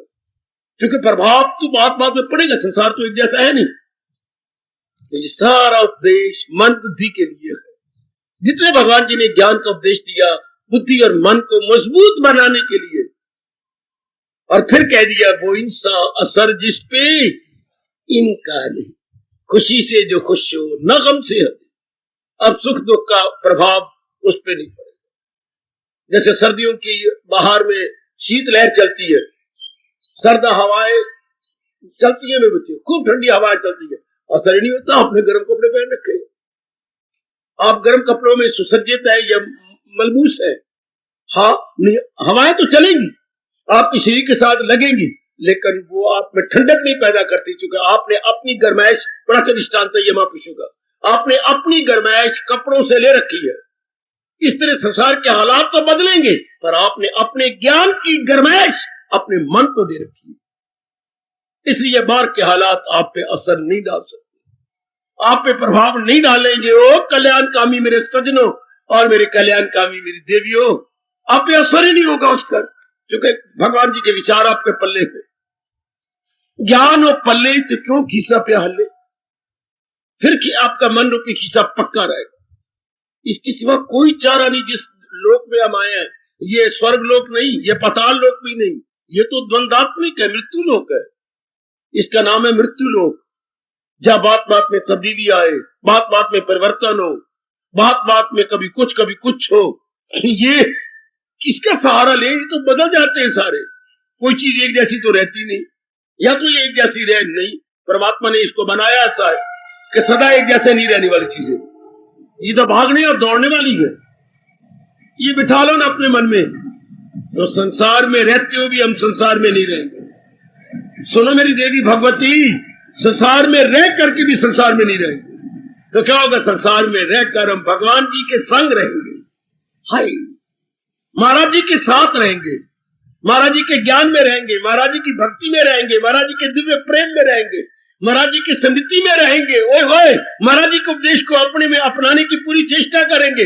क्योंकि प्रभाव तो बात में पड़ेगा। संसार तो एक जैसा है नहीं। तो ये सारा उपदेश मन बुद्धि के लिए है। जितने भगवान जी ने ज्ञान का उपदेश दिया, बुद्धि और मन को मजबूत बनाने के लिए, और फिर कह दिया वो इंसान असर जिस पे इनका नहीं, खुशी से जो खुश हो, न गम से हो। अब सुख दुख का प्रभाव उस पे नहीं पड़ेगा। जैसे सर्दियों की बाहर में शीतलहर चलती है, सर्द हवाएं चलती है, मेरे बच्चे, खूब ठंडी हवाएं चलती है, असर नहीं होता। आपने गर्म कपड़े पहन रखे, आप गर्म कपड़ों में सुसज्जित है या मलबूस है, हाँ नहीं, हवाएं तो चलेंगी, आपके शरीर के साथ लगेंगी, लेकिन वो आप में ठंडक नहीं पैदा करती, क्योंकि आपने अपनी गर्माइश, बड़ा अच्छा दृष्टांत है ये महापुरुषों का, आपने अपनी गर्माइश कपड़ों से ले रखी है। इस तरह संसार के हालात तो बदलेंगे, पर आपने अपने ज्ञान की गर्माइश अपने मन को दे रखी है। इसलिए बाहर के हालात आप पे असर नहीं डाल सकते, आप पे प्रभाव नहीं डालेंगे। ओ कल्याणकामी मेरे सज्जनों और मेरे कल्याणकामी मेरी देवियों, आप पे असर ही नहीं होगा उसका, क्योंकि भगवान जी के विचार आपके पल्ले पे, ज्ञान और पल्ले तो क्यों खीसा पे हल्ले, फिर कि आपका मन रूपी खीसा पक्का रहेगा। इसके सिवा कोई चारा नहीं। जिस लोक में हम आए हैं, ये स्वर्ग लोक नहीं, ये पाताल लोक भी नहीं, ये तो द्वंद्वात्मिक है, मृत्यु लोक है। इसका नाम है मृत्यु लोक, जहां बात में तब्दीली आए, बात में परिवर्तन हो, बात में कभी कुछ हो। ये किसका सहारा ले? ये तो बदल जाते हैं सारे, कोई चीज एक जैसी तो रहती नहीं, या तो ये एक जैसी रह नहीं। परमात्मा ने इसको बनाया ऐसा है कि सदा एक जैसे नहीं रहने वाली चीजें। ये तो भागने और दौड़ने वाली है। ये बिठा लो ना अपने मन में, तो संसार में रहते हुए भी हम संसार में नहीं रहेंगे। सुनो मेरी देवी भगवती, संसार में रह करके भी संसार में नहीं रहेंगे। तो क्या होगा? संसार में रहकर हम भगवान जी के संग रहेंगे। हाय, महाराज जी के साथ रहेंगे, महाराज जी के ज्ञान में रहेंगे, महाराज जी की भक्ति में रहेंगे, महाराज जी के दिव्य प्रेम में रहेंगे, महाराज जी की सन्निधि में रहेंगे। ओए होए, महाराज जी के उपदेश को अपने में अपनाने की पूरी चेष्टा करेंगे।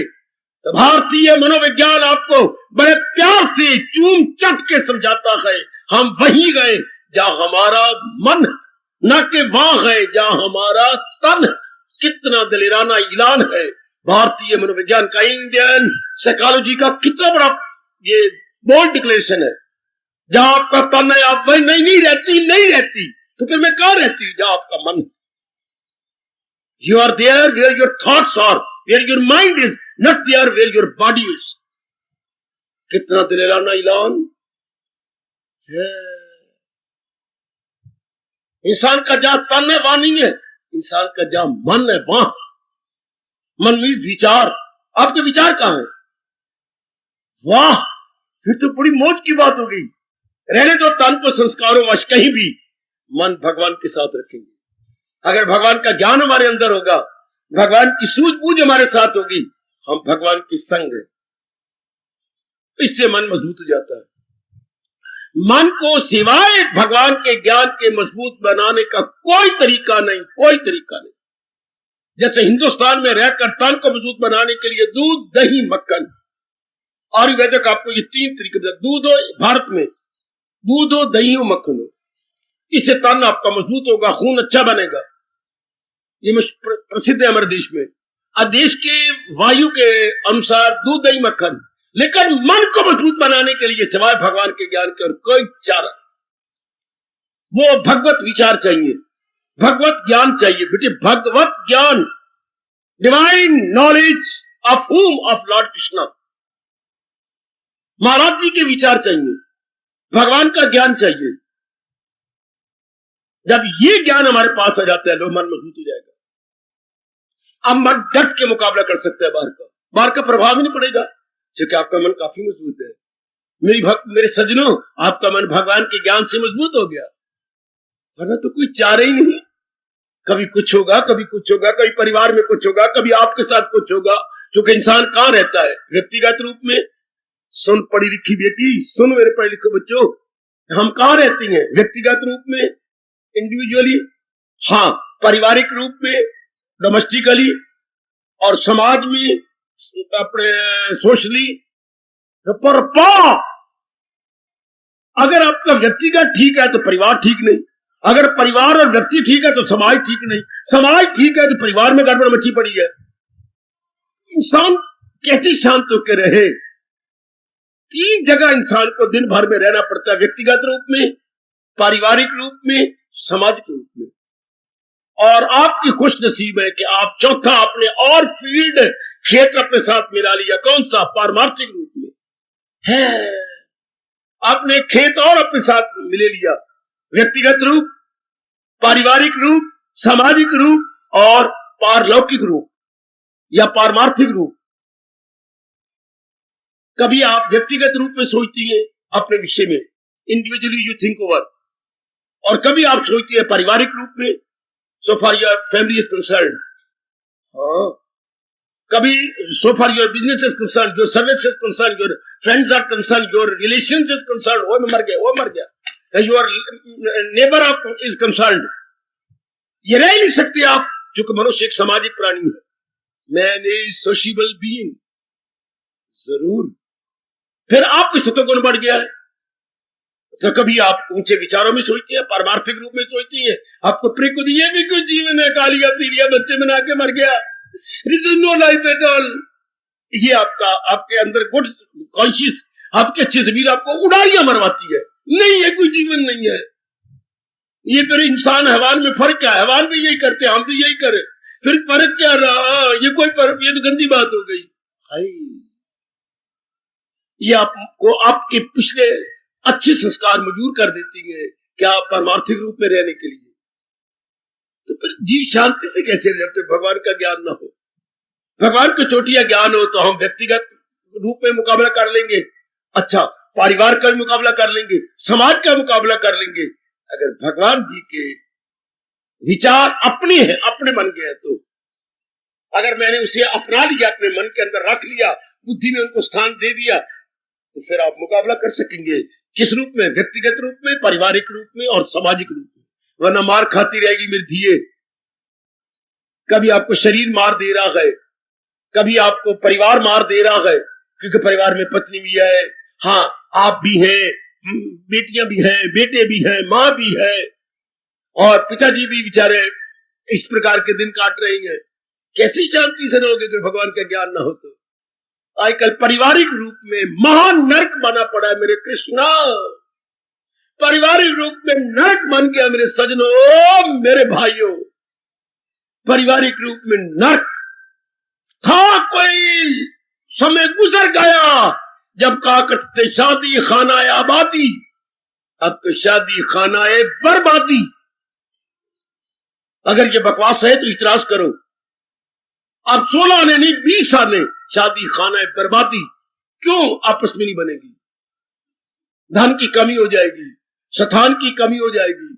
तो भारतीय मनोविज्ञान आपको बड़े प्यार से चूम चट के समझाता है, हम वहीं गए जहां हमारा मन, न कि वहां गए जहां हमारा तन। कितना दलेराना ऐलान है भारतीय मनोविज्ञान का, इंडियन साइकोलॉजी का कितना बड़ा ये बोल्ड डिक्लेरेशन है। जहां आपका तन है आप वही नहीं रहती, तो फिर मैं कहां रहती हूं? जहां आपका मन। You are there where your thoughts are, where your mind is, not there where your body is. कितना दिलाना ऐलान है। इंसान का जहां तन है वहां नहीं है, इंसान का जहां मन है वहां। मन मीन्स विचार। आपके विचार कहां है? वाह, फिर तो बड़ी मौज की बात हो गई। रहने दो तन को संस्कारों वश, कहीं भी मन भगवान के साथ रखेंगे। अगर भगवान का ज्ञान हमारे अंदर होगा, भगवान की सूझबूझ हमारे साथ होगी, हम भगवान के संग हैं, इससे मन मजबूत हो जाता है। मन को सिवाय भगवान के ज्ञान के मजबूत बनाने का कोई तरीका नहीं। जैसे हिंदुस्तान में रहकर तन को मजबूत बनाने के लिए दूध, दही, मक्खन, आयुर्वेदिक आपको ये 3 तरीके, दूध हो भारत में, दूध हो, दही हो, मक्खन हो, इससे तन आपका मजबूत होगा, खून अच्छा बनेगा। ये प्रसिद्ध है हमारे देश में। देश के वायु के अनुसार दूध, दही, मक्खन। लेकिन मन को मजबूत बनाने के लिए सिवाय भगवान के ज्ञान के और कोई चारा, वो भगवत विचार चाहिए, भगवत ज्ञान चाहिए बेटे, भगवत ज्ञान, divine knowledge of him, of lord Krishna. Maharaj ji के विचार चाहिए, भगवान का ज्ञान चाहिए। जब ये ज्ञान हमारे पास आ जाता है, लो मन मजबूत हो जाएगा। अब मन डट के मुकाबला कर सकता है बाहर का प्रभाव ही नहीं पड़ेगा, क्योंकि आपका मन काफी मजबूत है। मेरे सज्जनों, आपका मन भगवान के ज्ञान से मजबूत हो गया, वरना तो कोई चारा ही नहीं। कभी कुछ होगा, कभी कुछ होगा, कभी परिवार में कुछ होगा, कभी आपके साथ कुछ होगा। क्योंकि इंसान कहां रहता है? व्यक्तिगत रूप में। सुन पढ़ी लिखी बेटी, सुन मेरे पढ़े लिखे बच्चों, हम कहां रहती हैं? व्यक्तिगत रूप में, इंडिविजुअली, हाँ, पारिवारिक रूप में, डोमेस्टिकली, और समाज में, अपने सोशली। पर अगर आपका व्यक्तिगत ठीक है तो परिवार ठीक नहीं, अगर परिवार और व्यक्ति ठीक है तो समाज ठीक नहीं, समाज ठीक है तो परिवार में गड़बड़ मची पड़ी है। इंसान कैसे शांत होकर रहे? 3 जगह इंसान को दिन भर में रहना पड़ता है, व्यक्तिगत रूप में, पारिवारिक रूप में, सामाजिक रूप में। और आपकी खुश नसीब है कि आप चौथा अपने और फील्ड क्षेत्र अपने साथ मिला लिया। कौन सा? पारमार्थिक रूप में है, आपने खेत और अपने साथ मिले लिया। व्यक्तिगत रूप, पारिवारिक रूप, सामाजिक रूप और पारलौकिक रूप या पारमार्थिक रूप। कभी आप व्यक्तिगत रूप में सोचती हैं अपने विषय में, इंडिविजुअली यू थिंक ओवर, और कभी आप सोचती है पारिवारिक रूप में, so far your family is concerned. हाँ, कभी so far your business is concerned, your service is concerned, your friends are concerned, your relations is concerned. वो मर गया, your neighbor is concerned. ये रह नहीं सकते आप, क्योंकि मनुष्य एक सामाजिक प्राणी है। Man is sociable being. जरूर। फिर आपको सत्वगुण बढ़ गया है, तो कभी आप ऊंचे विचारों में सोचती है, पारमार्थिक रूप में सोचती है। आपको प्रिय ये भी कुछ जीवन है, कालिया पीलिया बच्चे बना के मर गया, नो लाइफ एट ऑल। ये आपके अंदर गुड कॉन्शियस, आपके अच्छे जमीर आपको उड़ाइया मरवाती है। नहीं, ये कोई जीवन नहीं है। ये फिर इंसान हैवान में फर्क क्या? हैवान भी यही करते, हम भी यही करें, फिर फर्क क्या रहा? ये कोई फर्क, ये तो गंदी बात हो गई। ये आपको आपके पिछले अच्छे संस्कार मजबूर कर देती है क्या पारमार्थिक रूप में रहने के लिए। तो फिर जीव शांति से कैसे रह जब तक भगवान का ज्ञान ना हो? भगवान को चोटियां ज्ञान हो तो हम व्यक्तिगत रूप में मुकाबला कर लेंगे, अच्छा परिवार का मुकाबला कर लेंगे, समाज का मुकाबला कर लेंगे। अगर भगवान जी के विचार अपने हैं, अपने मन के हैं, तो अगर मैंने उसे अपना लिया, अपने मन के अंदर रख लिया, बुद्धि में उनको स्थान दे दिया, तो फिर आप मुकाबला कर सकेंगे। किस रूप में? व्यक्तिगत रूप में, पारिवारिक रूप में और सामाजिक रूप में। वरना मार खाती रहेगी मेरी धिये। कभी आपको शरीर मार दे रहा है, कभी आपको परिवार मार दे रहा है, क्योंकि परिवार में पत्नी भी है, हाँ आप भी हैं, बेटियां भी हैं, बेटे भी हैं, माँ भी है, और पिताजी भी बेचारे इस प्रकार के दिन काट रहे हैं। कैसी शांति से रहोगे अगर भगवान का ज्ञान ना हो तो? आजकल पारिवारिक रूप में महान नरक बना पड़ा है मेरे कृष्णा। पारिवारिक रूप में नरक बन गया मेरे सजनों, मेरे भाइयों। पारिवारिक रूप में नरक था, कोई समय गुजर गया जब कहा करते थे शादी खाना है आबादी, अब तो शादी खाना है बर्बादी। अगर ये बकवास है तो इतराज करो। अब 16 आने नहीं 20 आने, शादी खाना है बर्बादी। क्यों? आपस में नहीं बनेगी, धन की कमी हो जाएगी, स्थान की कमी हो जाएगी।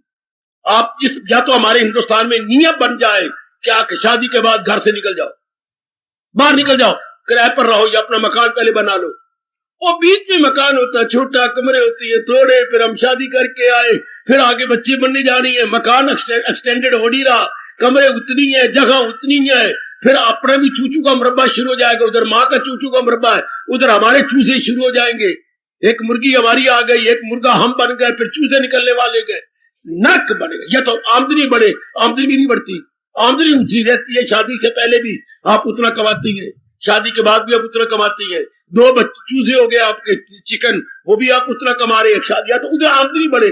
आप जिस, या तो हमारे हिंदुस्तान में नियम बन जाए क्या कि शादी के बाद घर से निकल जाओ, बाहर निकल जाओ, किराए पर रहो या अपना मकान पहले बना लो। वो बीच में मकान होता है, छोटा, कमरे होती है थोड़े, फिर हम शादी करके आए, फिर आगे बच्चे बनने जा रही है, मकान एक्सटेंडेड हो नहीं रहा, कमरे उतनी है, जगह उतनी है, फिर अपना भी चूचू का मुरब्बा शुरू हो जाएगा, उधर माँ का चूचू का मुरब्बा है, उधर हमारे चूजे शुरू हो जाएंगे। एक मुर्गी हमारी आ गई, एक मुर्गा हम बन गए, फिर चूजे निकलने वाले गए, नर्क बनेगा। या तो आमदनी बढ़े, आमदनी भी नहीं बढ़ती, आमदनी उतनी रहती है। शादी से पहले भी आप उतना कमाती है, शादी के बाद भी आप उतना कमाती है। 2 बच्चे चूजे हो गए आपके, चिकन, वो भी आप उतना कमा रहे हैं। शादी तो उधर आमदनी बढ़े,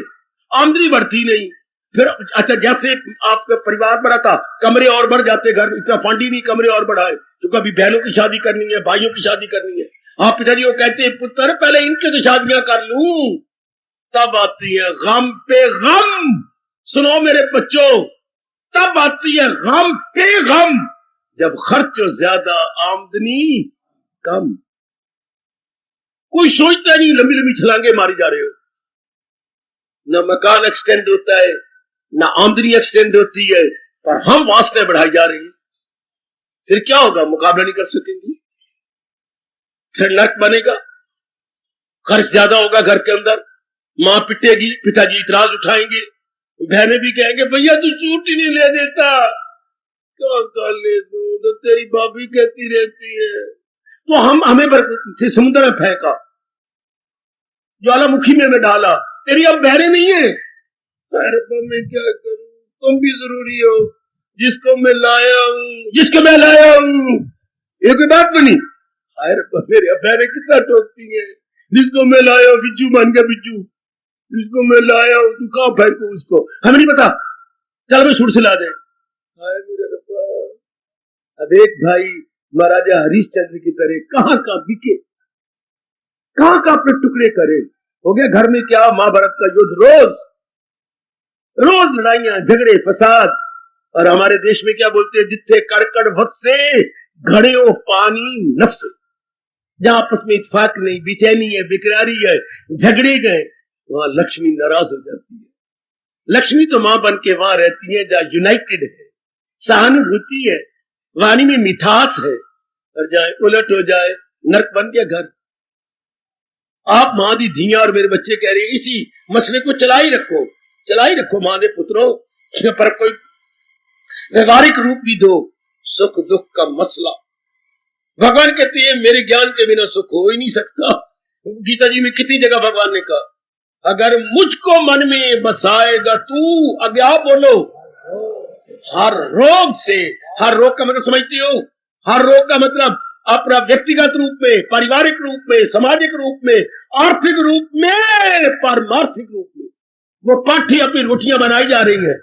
आमदनी बढ़ती नहीं। फिर अच्छा, जैसे आपका परिवार बढ़ा था, कमरे और बढ़ जाते, घर इतना फंड ही नहीं कमरे और बढ़ाए, तो कभी बहनों की शादी करनी है, भाइयों की शादी करनी है। आप पिताजी को कहते हैं पुत्र पहले इनके तो शादियां कर लूं, तब आती है गम पे गम। सुनो मेरे बच्चों, तब आती है गम पे गम जब खर्च ज्यादा आमदनी कम। कोई सोचता नहीं, लंबी लंबी छलांगे मारी जा रहे हो, ना मकान एक्सटेंड होता है, ना आमदनी एक्सटेंड होती है, पर हम वासना बढ़ाई जा रही है। फिर क्या होगा? मुकाबला नहीं कर सकेंगे, फिर नर्क बनेगा, खर्च ज्यादा होगा घर के अंदर, मां पिटेगी, पिताजी इतराज उठाएंगे, बहनें भी कहेंगे भैया तू सूट ही नहीं ले देता, क्या ले दूं, तो तेरी भाभी कहती रहती है। तो हमें समुद्र में फेंका, ज्वालामुखी में डाला, तेरी अब बहनें नहीं है। अरे मैं क्या करूं, तुम भी जरूरी हो, जिसको मैं लाया हूं, ये कोई बात बनी? अरे मेरे बहनें कितना टोकती है, जिसको मैं लाया हूं बिज्जू मान गया, बिज्जू जिसको मैं लाया हूं तू कहां फेंकू उसको, हमें नहीं पता, चल मैं सुर से ला दे। अब एक भाई महाराजा हरिश्चंद्र की तरह कहां का बिके, कहां का अपने टुकड़े करे। हो गया घर में क्या महाभारत का युद्ध, रोज लड़ाइयां, झगड़े, फसाद। और हमारे देश में क्या बोलते हैं, जिथे कड़कड़ वत्से घड़े पानी नफ्से। जहां आपस में इत्तेफाक नहीं, बेचैनी है, बेकरारी है, झगड़े गए, वहां लक्ष्मी नाराज हो जाती है। लक्ष्मी तो मां बन के वहां रहती है जहां यूनाइटेड है, सहानुभूति है, वाणी में मिठास है। और जाए उलट हो जाए, नर्क बन गया घर। आप मां दी धियां और मेरे बच्चे कह रहे हैं इसी मसले को चलाई रखो मां दे पुत्रों, पर कोई व्यवहारिक रूप भी दो। सुख दुख का मसला, भगवान कहते हैं मेरे ज्ञान के बिना सुख हो ही नहीं सकता। गीता जी में कितनी जगह भगवान ने कहा, अगर मुझको मन में बसाएगा तू, आगे आप बोलो, हर रोग से, हर रोग का मतलब समझते हो, हर रोग का मतलब अपना व्यक्तिगत रूप में, पारिवारिक रूप में, सामाजिक रूप में, आर्थिक रूप में, पारमार्थिक रूप में। वो पाठी अपनी रोटियां बनाई जा रही है।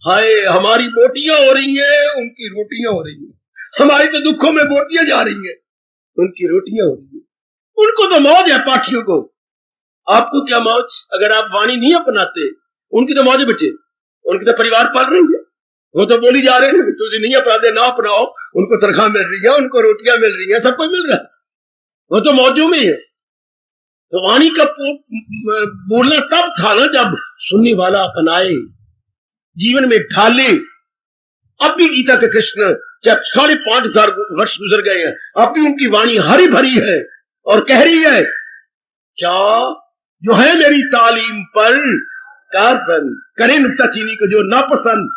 हाय हमारी बोटियां हो रही हैं, उनकी रोटियां हो रही हैं। हमारी तो दुखों में बोटियां जा रही हैं, उनकी रोटियां हो रही हैं। उनको तो मौज है पाठियों को, आपको क्या मौज? अगर आप वाणी नहीं अपनाते, उनकी तो मौज है बच्चे, उनकी तो परिवार पाल रही है। वो तो बोली जा रहे हैं तुझे नहीं अपनाते ना अपनाओ, उनको तनख्वाह मिल रही है, उनको रोटियां मिल रही है, सब कुछ मिल रहा है, वो तो मौजू में है। तो वाणी का बोलना तब था ना जब सुनने वाला अपनाए, जीवन में ढाले। अब भी गीता के कृष्ण जब 5,500 वर्ष गुजर गए हैं, अब भी उनकी वाणी हरी भरी है और कह रही है क्या जो है मेरी तालीम पर कार्बन करे नुक्ताचीनी को जो नापसंद,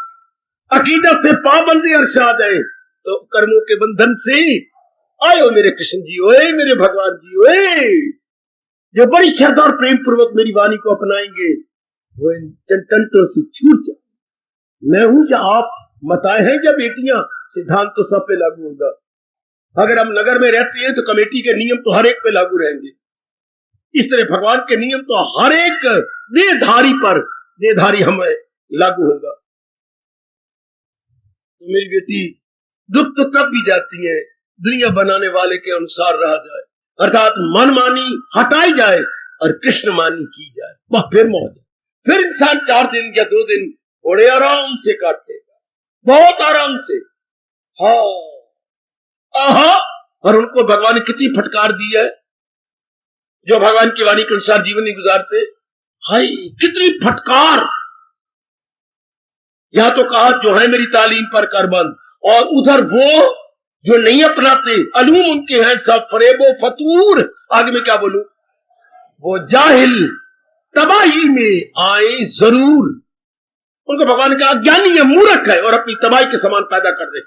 अकीदत से पाबंदी अरशाद है तो कर्मों के बंधन से आयो मेरे कृष्ण जी, ओए मेरे भगवान जी, ओए जो बड़ी श्रद्धा और प्रेम पूर्वक मेरी वाणी को अपनाएंगे वो इन टंटों से छूट जाए। मैं हूं या आप मताए हैं या बेटियां, सिद्धांत तो सब पे लागू होगा। अगर हम नगर में रहते हैं तो कमेटी के नियम तो हर एक पे लागू रहेंगे, इस तरह भगवान के नियम तो हर एक देहधारी हमें लागू होगा। तो मेरी बेटी दुख तो तब भी जाती है दुनिया बनाने वाले के अनुसार रहा जाए, अर्थात मनमानी हटाई जाए और कृष्ण मानी की जाए, वह फिर मौज। फिर इंसान 4 दिन या 2 दिन बड़े आराम से काटेगा, बहुत आराम से। हाँ आहा, और उनको भगवान ने कितनी फटकार दी है जो भगवान की वाणी के अनुसार जीवन नहीं गुजारते। हाय कितनी फटकार। या तो कहा जो है मेरी तालीम पर करबंद, और उधर वो जो नहीं अपनाते अलूम उनके हैं सब फरेबो फतूर। आगे में क्या बोलूं, वो जाहिल तबाही में आए जरूर। उनको भगवान का अज्ञानी है, मूर्ख है और अपनी तबाही के समान पैदा कर दे।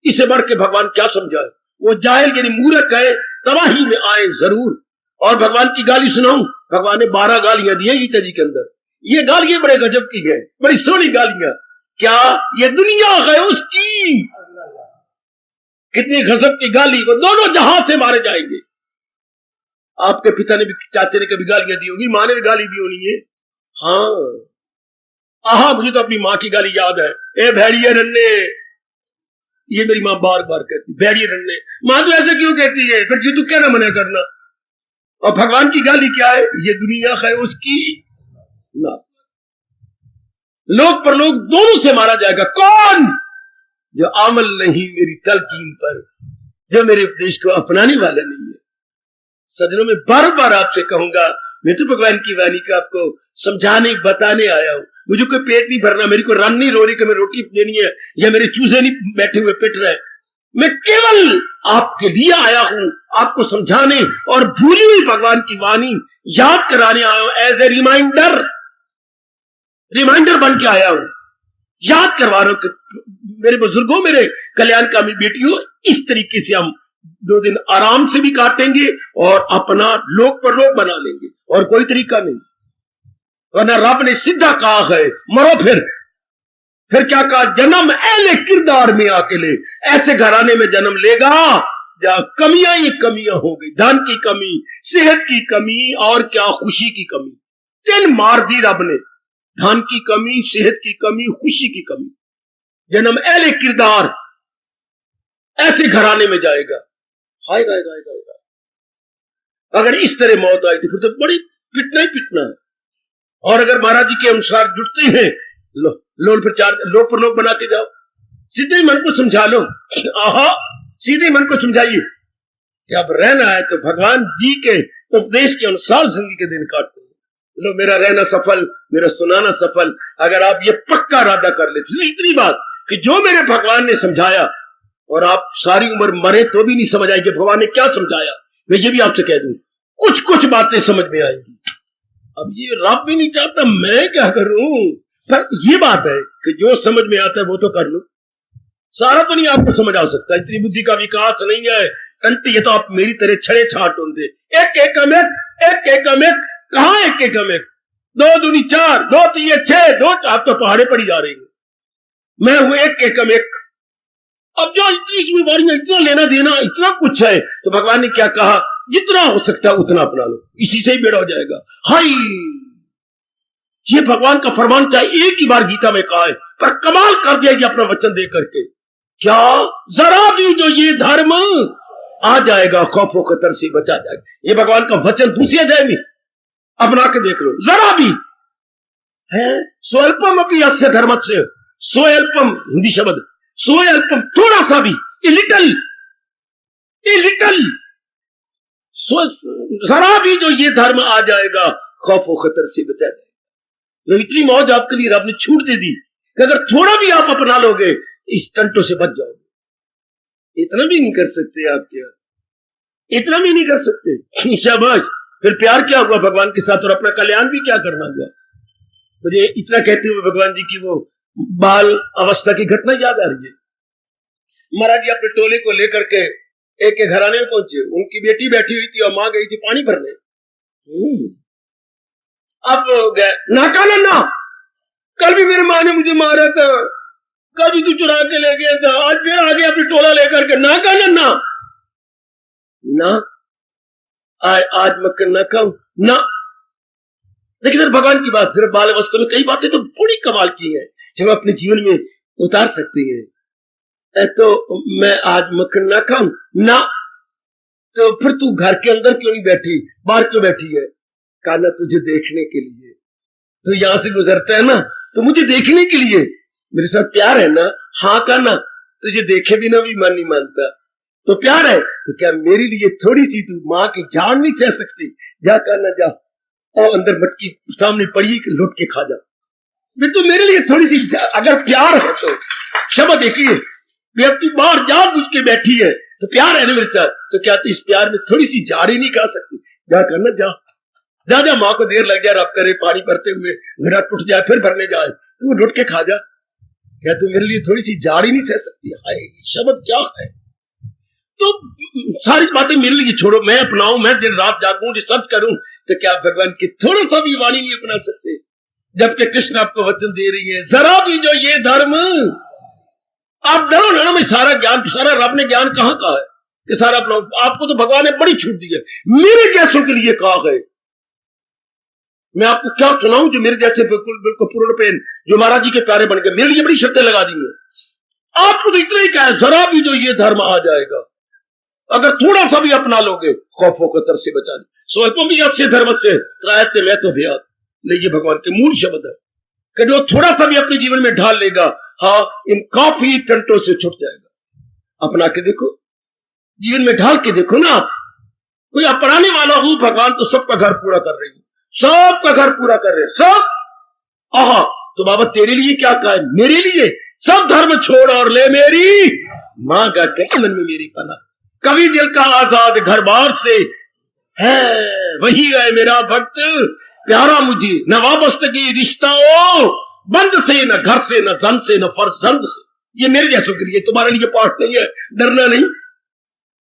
इसे बढ़ के भगवान क्या समझाए, वो जाहिल यानी मूर्ख है, तबाही में आए जरूर। और भगवान की गाली सुनाऊं, भगवान ने 12 गालियां दी है गीता जी के अंदर। ये गालियां बड़े गजब की है, बड़ी सोनी गालियां। क्या ये दुनिया है उसकी, कितनी गजब की गाली, वो दोनों जहां से मारे जाएंगे। आपके पिता ने भी, चाचे ने कभी गालियां दी होंगी, माँ ने भी गाली दी होनी है। हाँ आहा, मुझे तो अपनी माँ की गाली याद है, ए भेड़िए रन्ने, ये मेरी माँ बार बार कहती, भेड़िए रन्ने। माँ तो ऐसे क्यों कहती है, फिर तू क्या ना मना करना। और भगवान की गाली क्या है, ये दुनिया है उसकी ना, लोग पर लोग दोनों से मारा जाएगा। कौन, जो अमल नहीं मेरी तलकीन पर, जो मेरे उपदेश को अपनाने वाला नहीं है। सजनों में बार बार आपसे कहूंगा, मैं तो भगवान की वाणी को आपको समझाने बताने आया हूं। मुझे कोई पेट नहीं भरना, मेरी कोई रन नहीं रो रही कि मैं रोटी देनी है, या मेरे चूजे नहीं बैठे हुए पिट रहे। मैं केवल आपके लिए आया हूं, आपको समझाने और भूली हुई भगवान की वाणी याद कराने आया हूं। एज ए रिमाइंडर बन के आया हूं, याद करवा रहा हूं कि मेरे बुजुर्गों, मेरे कल्याणकामी बेटियों, इस तरीके से हम 2 दिन आराम से भी काटेंगे और अपना लोक पर लोक बना लेंगे, और कोई तरीका नहीं। वरना रब ने सीधा कहा है मरो। फिर क्या कहा, जन्म ऐले किरदार में आके ले, ऐसे घराने में जन्म लेगा जहां कमियां ही कमियां हो गई, धन की कमी, सेहत की कमी और क्या खुशी की कमी। 3 मार दी रब ने, धन की कमी, सेहत की कमी, खुशी की कमी। जन्म ऐले किरदार, ऐसे घराने में जाएगा। हाय गाय गाय गाय गाय। अगर इस तरह मौत आई तो फिर तो बड़ी पिटना ही पिटना है। और अगर महाराज जी के अनुसार जुटते हैं, लोन पर लोग बना के जाओ, सीधे मन को समझा लो। आहा, सीधे मन को समझाइए कि अब रहना है तो भगवान जी के उपदेश के अनुसार जिंदगी के दिन काटते हैं। लो, मेरा रहना सफल, मेरा सुनाना सफल। अगर आप ये पक्का इरादा कर ले, इतनी बात कि जो मेरे भगवान ने समझाया, और आप सारी उम्र मरे तो भी नहीं समझ आएगी भगवान ने क्या समझाया। मैं ये भी आपसे कह दूं, कुछ कुछ बातें समझ में आएंगी। अब ये रब भी नहीं चाहता, मैं क्या करूं। पर ये बात है कि जो समझ में आता है वो तो कर लो। सारा तो नहीं आपको समझ आ सकता, इतनी बुद्धि का विकास नहीं है। कंटी, ये तो आप मेरी तरह छड़े छाट होंगे। एक एक कम एक, एक एक कम एक, कहां एक एक कम एक, 2 दूनी 4, 2 3 6, 2 आप तो पहाड़े पड़ी जा रही हैं। मैं हूं एक एक कम एक। अब जो इतनी जिम्मेवारियां, इतना लेना देना, इतना कुछ है, तो भगवान ने क्या कहा, जितना हो सकता है उतना अपना लो, इसी से ही बेड़ा हो जाएगा। हाय, ये भगवान का फरमान चाहे एक ही बार गीता में कहा है, पर कमाल कर दिया कि अपना वचन दे करके। क्या जरा भी जो ये धर्म आ जाएगा, खौफ व खतर से बचा जाएगा। ये भगवान का वचन दूसरी अध्याय में अपना के देख लो। जरा भी है, स्वल्पम अपनी अस्य धर्म से, सोयल्पम हिंदी शब्द, सोयल्पम थोड़ा सा भी, ए लिटल, जरा भी जो ये धर्म आ जाएगा खौफ व खतर से बचा जाएगा। इतनी मौज आपके लिए रब ने छूट दे दी कि अगर थोड़ा भी आप अपना लोगे इस टंटों से बच जाओगे। इतना भी नहीं कर सकते आप, क्या इतना भी नहीं कर सकते। शाबाश, फिर प्यार क्या हुआ भगवान के साथ और अपना कल्याण भी क्या करना हुआ। मुझे इतना कहते हुए भगवान जी की वो बाल अवस्था की घटना याद आ रही है। महाराज जी अपने टोले को लेकर के एक के घराने में पहुंचे, उनकी बेटी बैठी हुई थी और मां गई थी पानी भरने। अब गए, नाका नन्ना, कल भी मेरी माँ ने मुझे मारा था, कल भी तू चुरा के ले गया था, आज फिर आ गया अपनी टोला लेकर के, नाका नन्ना ना, आज मक्खन ना खाऊं ना। देखिए सर, भगवान की बात, सिर्फ बाल अवस्था में कई बातें तो बड़ी कमाल की हैं जो हम अपने जीवन में उतार सकते हैं। तो मैं आज मक्खन ना खाऊं ना, तो फिर तू घर के अंदर क्यों नहीं बैठी, बाहर क्यों बैठी है? कहा ना तुझे देखने के लिए, तो यहां से गुजरता है ना तो मुझे देखने के लिए, मेरे साथ प्यार है ना? हाँ का ना, तुझे देखे बिना भी मन नहीं मानता, तो प्यार है तो क्या मेरे लिए थोड़ी सी तू माँ की जान नहीं सह सकती? जा करना जा, और अंदर मटकी सामने पड़ी लुट के खा जा। तो मेरे लिए थोड़ी सी, अगर प्यार है तो शब्द देखिए, अब तू बाहर जा बुझ के बैठी है तो प्यार है ना मेरे साथ, तो क्या तू इस प्यार में थोड़ी सी जाड़ी नहीं खा सकती? जा करना जा, जा जा, माँ को देर लग जाए, रब करे पानी भरते हुए घड़ा टूट जाए फिर भरने जाए, तू लुट के खा जा। क्या तू मेरे लिए थोड़ी सी जाड़ी नहीं सह सकती? हाय, शब्द क्या है। तो सारी बातें मेरे लिए छोड़ो, मैं अपनाऊं, मैं दिन रात जागूं, रिसर्च करूं, तो क्या भगवान की थोड़ा सा भी वाणी नहीं अपना सकते? जबकि कृष्ण आपको वचन दे रही है, जरा भी जो ये धर्म, आप डरो ना, मैं सारा ज्ञान, सारा रब ने ज्ञान कहां कहा है कि सारा अपना, आपको तो भगवान ने बड़ी छूट दी है, मेरे जैसों के लिए कहा है। मैं आपको क्या सुनाऊं जो मेरे जैसे बिल्कुल बिल्कुल पूर्ण पेन जो महाराज जी के प्यारे बन गए, मेरे लिए बड़ी शर्तें लगा दी है। आपको तो इतना ही कहा है, जरा भी जो ये धर्म आ जाएगा, अगर थोड़ा सा भी अपना लोगे खौफों को तर से बचा ले, स्वल्पम भी अच्छे धर्म से त्रायते मैं तो भयात, लेकिन भगवान के मूल शब्द है कि जो थोड़ा सा भी अपने जीवन में ढाल लेगा, हाँ, इन काफी टंटों से छुट जाएगा। अपना के देखो, जीवन में ढाल के देखो ना, आप कोई अपनाने वाला हो, भगवान तो सबका घर पूरा कर रही है, सबका घर पूरा कर रहे हैं सब। आहा, तो बाबा तेरे लिए क्या कहा है? मेरे लिए सब धर्म छोड़ और ले मेरी मां का क्या मन में मेरी पना, कभी दिल का आजाद घर बार से है, वही है मेरा भक्त प्यारा मुझे, न वाबस्तगी रिश्ता हो बंद से, न घर से, न जन से, न फर्जंद से। ये मेरे जैसों के लिए, तुम्हारे लिए पाठ नहीं है, डरना नहीं,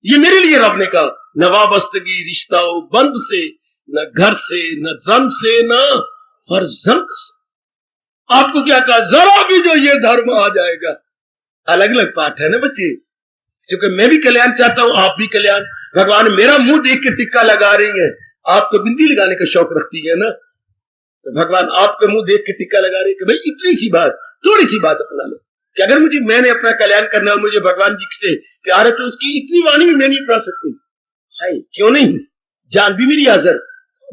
ये मेरे लिए रब ने कहा, न वाबस्तगी रिश्ता हो बंद से, न घर से, न जन से, न फर्जंद से। आपको क्या कहा? जरा भी जो ये धर्म आ जाएगा। अलग अलग पाठ है ना बच्चे, क्योंकि मैं भी कल्याण चाहता हूं, आप भी कल्याण। भगवान मेरा मुंह देख के टिक्का लगा रही है, आप तो बिंदी लगाने का शौक रखती है ना, तो भगवान आपके मुंह देख के टिक्का लगा रही है कि भाई इतनी सी बात, थोड़ी सी बात अपना लो, कि अगर मैंने अपना कल्याण करना और मुझे भगवान जी से प्यार है तो उसकी इतनी वाणी भी मैं नहीं अपना सकती। हाय, क्यों नहीं? जान भी मेरी हाजिर,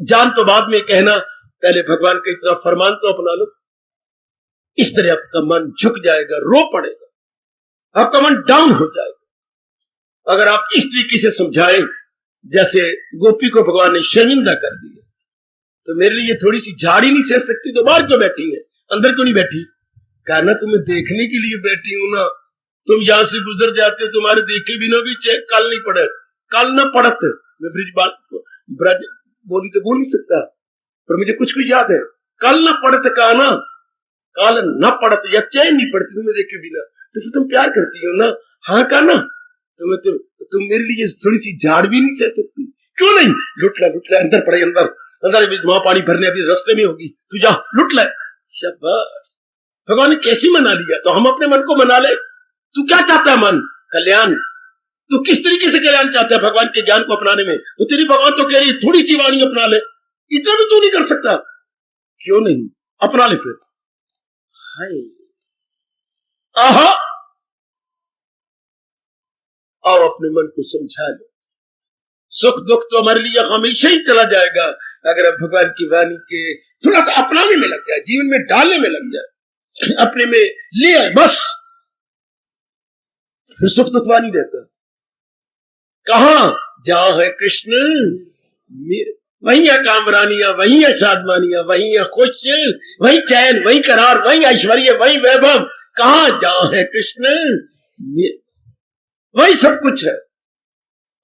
जान तो बाद में कहना, पहले भगवान के तरफ फरमान तो अपना लो। इस तरह आपका मन झुक जाएगा, रो पड़ेगा, आपका मन डाउन हो जाएगा। अगर आप इस तरीके से समझाएं जैसे गोपी को भगवान ने शर्मिंदा कर दिया, तो मेरे लिए थोड़ी सी झाड़ी नहीं सह सकती, तो बाहर क्यों बैठी है, अंदर क्यों नहीं बैठी? कहा ना तुम्हें देखने के लिए बैठी हूं ना, तुम यहां से गुजर जाते हो, तुम्हारे देखे बिना भी चेक कल नहीं पड़े, कल न पड़त। मैं ब्रज बोली तो बोल नहीं सकता, पर मुझे कुछ याद है, कल न पड़त कहा ना, कल न पड़त या चैन नहीं पड़ती तुम्हें देखे बिना, तो फिर तुम प्यार करती हो ना? हाँ कहा ना, तुम मेरे लिए थोड़ी सी झाड़ भी नहीं सह सकती? क्यों नहीं? लुट ले, अंदर पड़े, अंदर वहां पानी भरने अभी रास्ते में होगी, तू जा लुट ले। शाबाश, भगवान ने कैसे मना लिया, तो हम अपने मन को मना ले। तू क्या चाहता है? मन कल्याण। तू किस तरीके से कल्याण चाहता है भगवान के ज्ञान को अपनाने में? तो तेरी भगवान तो कह रही है थोड़ी सी वाणी अपना ले, इतना भी तू नहीं कर सकता, क्यों नहीं अपना ले फिर? हाय, आहा, आओ अपने मन को समझा लो, सुख दुख तो हमारे लिए हमेशा ही चला जाएगा अगर हम भगवान की वाणी के थोड़ा सा अपनाने में लग जाए, जीवन में डालने में लग जाए। अपने में ले आए, बस फिर सुख दुखवा नहीं रहता। कहां? जहां है कृष्ण वहीं है कामरानियां, वहीं है साधमानियां, वहीं है खुश, वहीं चैन, वहीं करार, वहीं ऐश्वर्य, वहीं वैभव। कहां? जहां है कृष्ण वही सब कुछ है।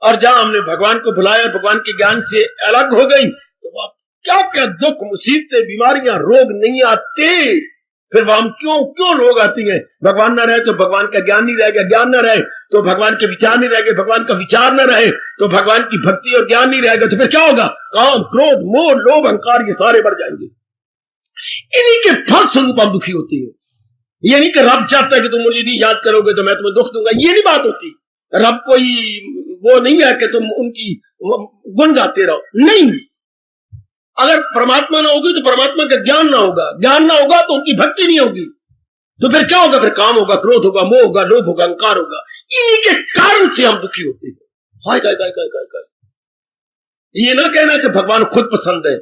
और जहां हमने भगवान को भुलाया, भगवान के ज्ञान से अलग हो गई, तो क्या क्या दुख, मुसीबतें, बीमारियां, रोग नहीं आते। फिर हम क्यों रोग आती हैं? भगवान न रहे तो भगवान का ज्ञान नहीं रहेगा, ज्ञान न रहे तो भगवान के विचार नहीं रहेंगे, भगवान का विचार न रहे तो भगवान की भक्ति और ज्ञान नहीं रहेगा। तो फिर क्या होगा? काम, क्रोध, मोह, लोभ, अहंकार, ये सारे बढ़ जाएंगे। इन्हीं के फल स्वरूप हम दुखी होते हैं। ये नहीं कि रब चाहता है कि तुम मुझे नहीं याद करोगे तो मैं तुम्हें दुख दूंगा, ये नहीं बात होती। रब कोई वो नहीं है कि तुम उनकी गुण गाते रहो, नहीं। अगर परमात्मा ना होगी तो परमात्मा का ज्ञान ना होगा, ज्ञान ना होगा तो उनकी भक्ति नहीं होगी। तो फिर क्या होगा? फिर काम होगा, क्रोध होगा, मोह होगा, लोभ होगा, अहंकार होगा। इन्हीं के कारण से हम दुखी होते हैं। हाय काय काय काय काय काय। ये ना कहना कि भगवान खुद पसंद है,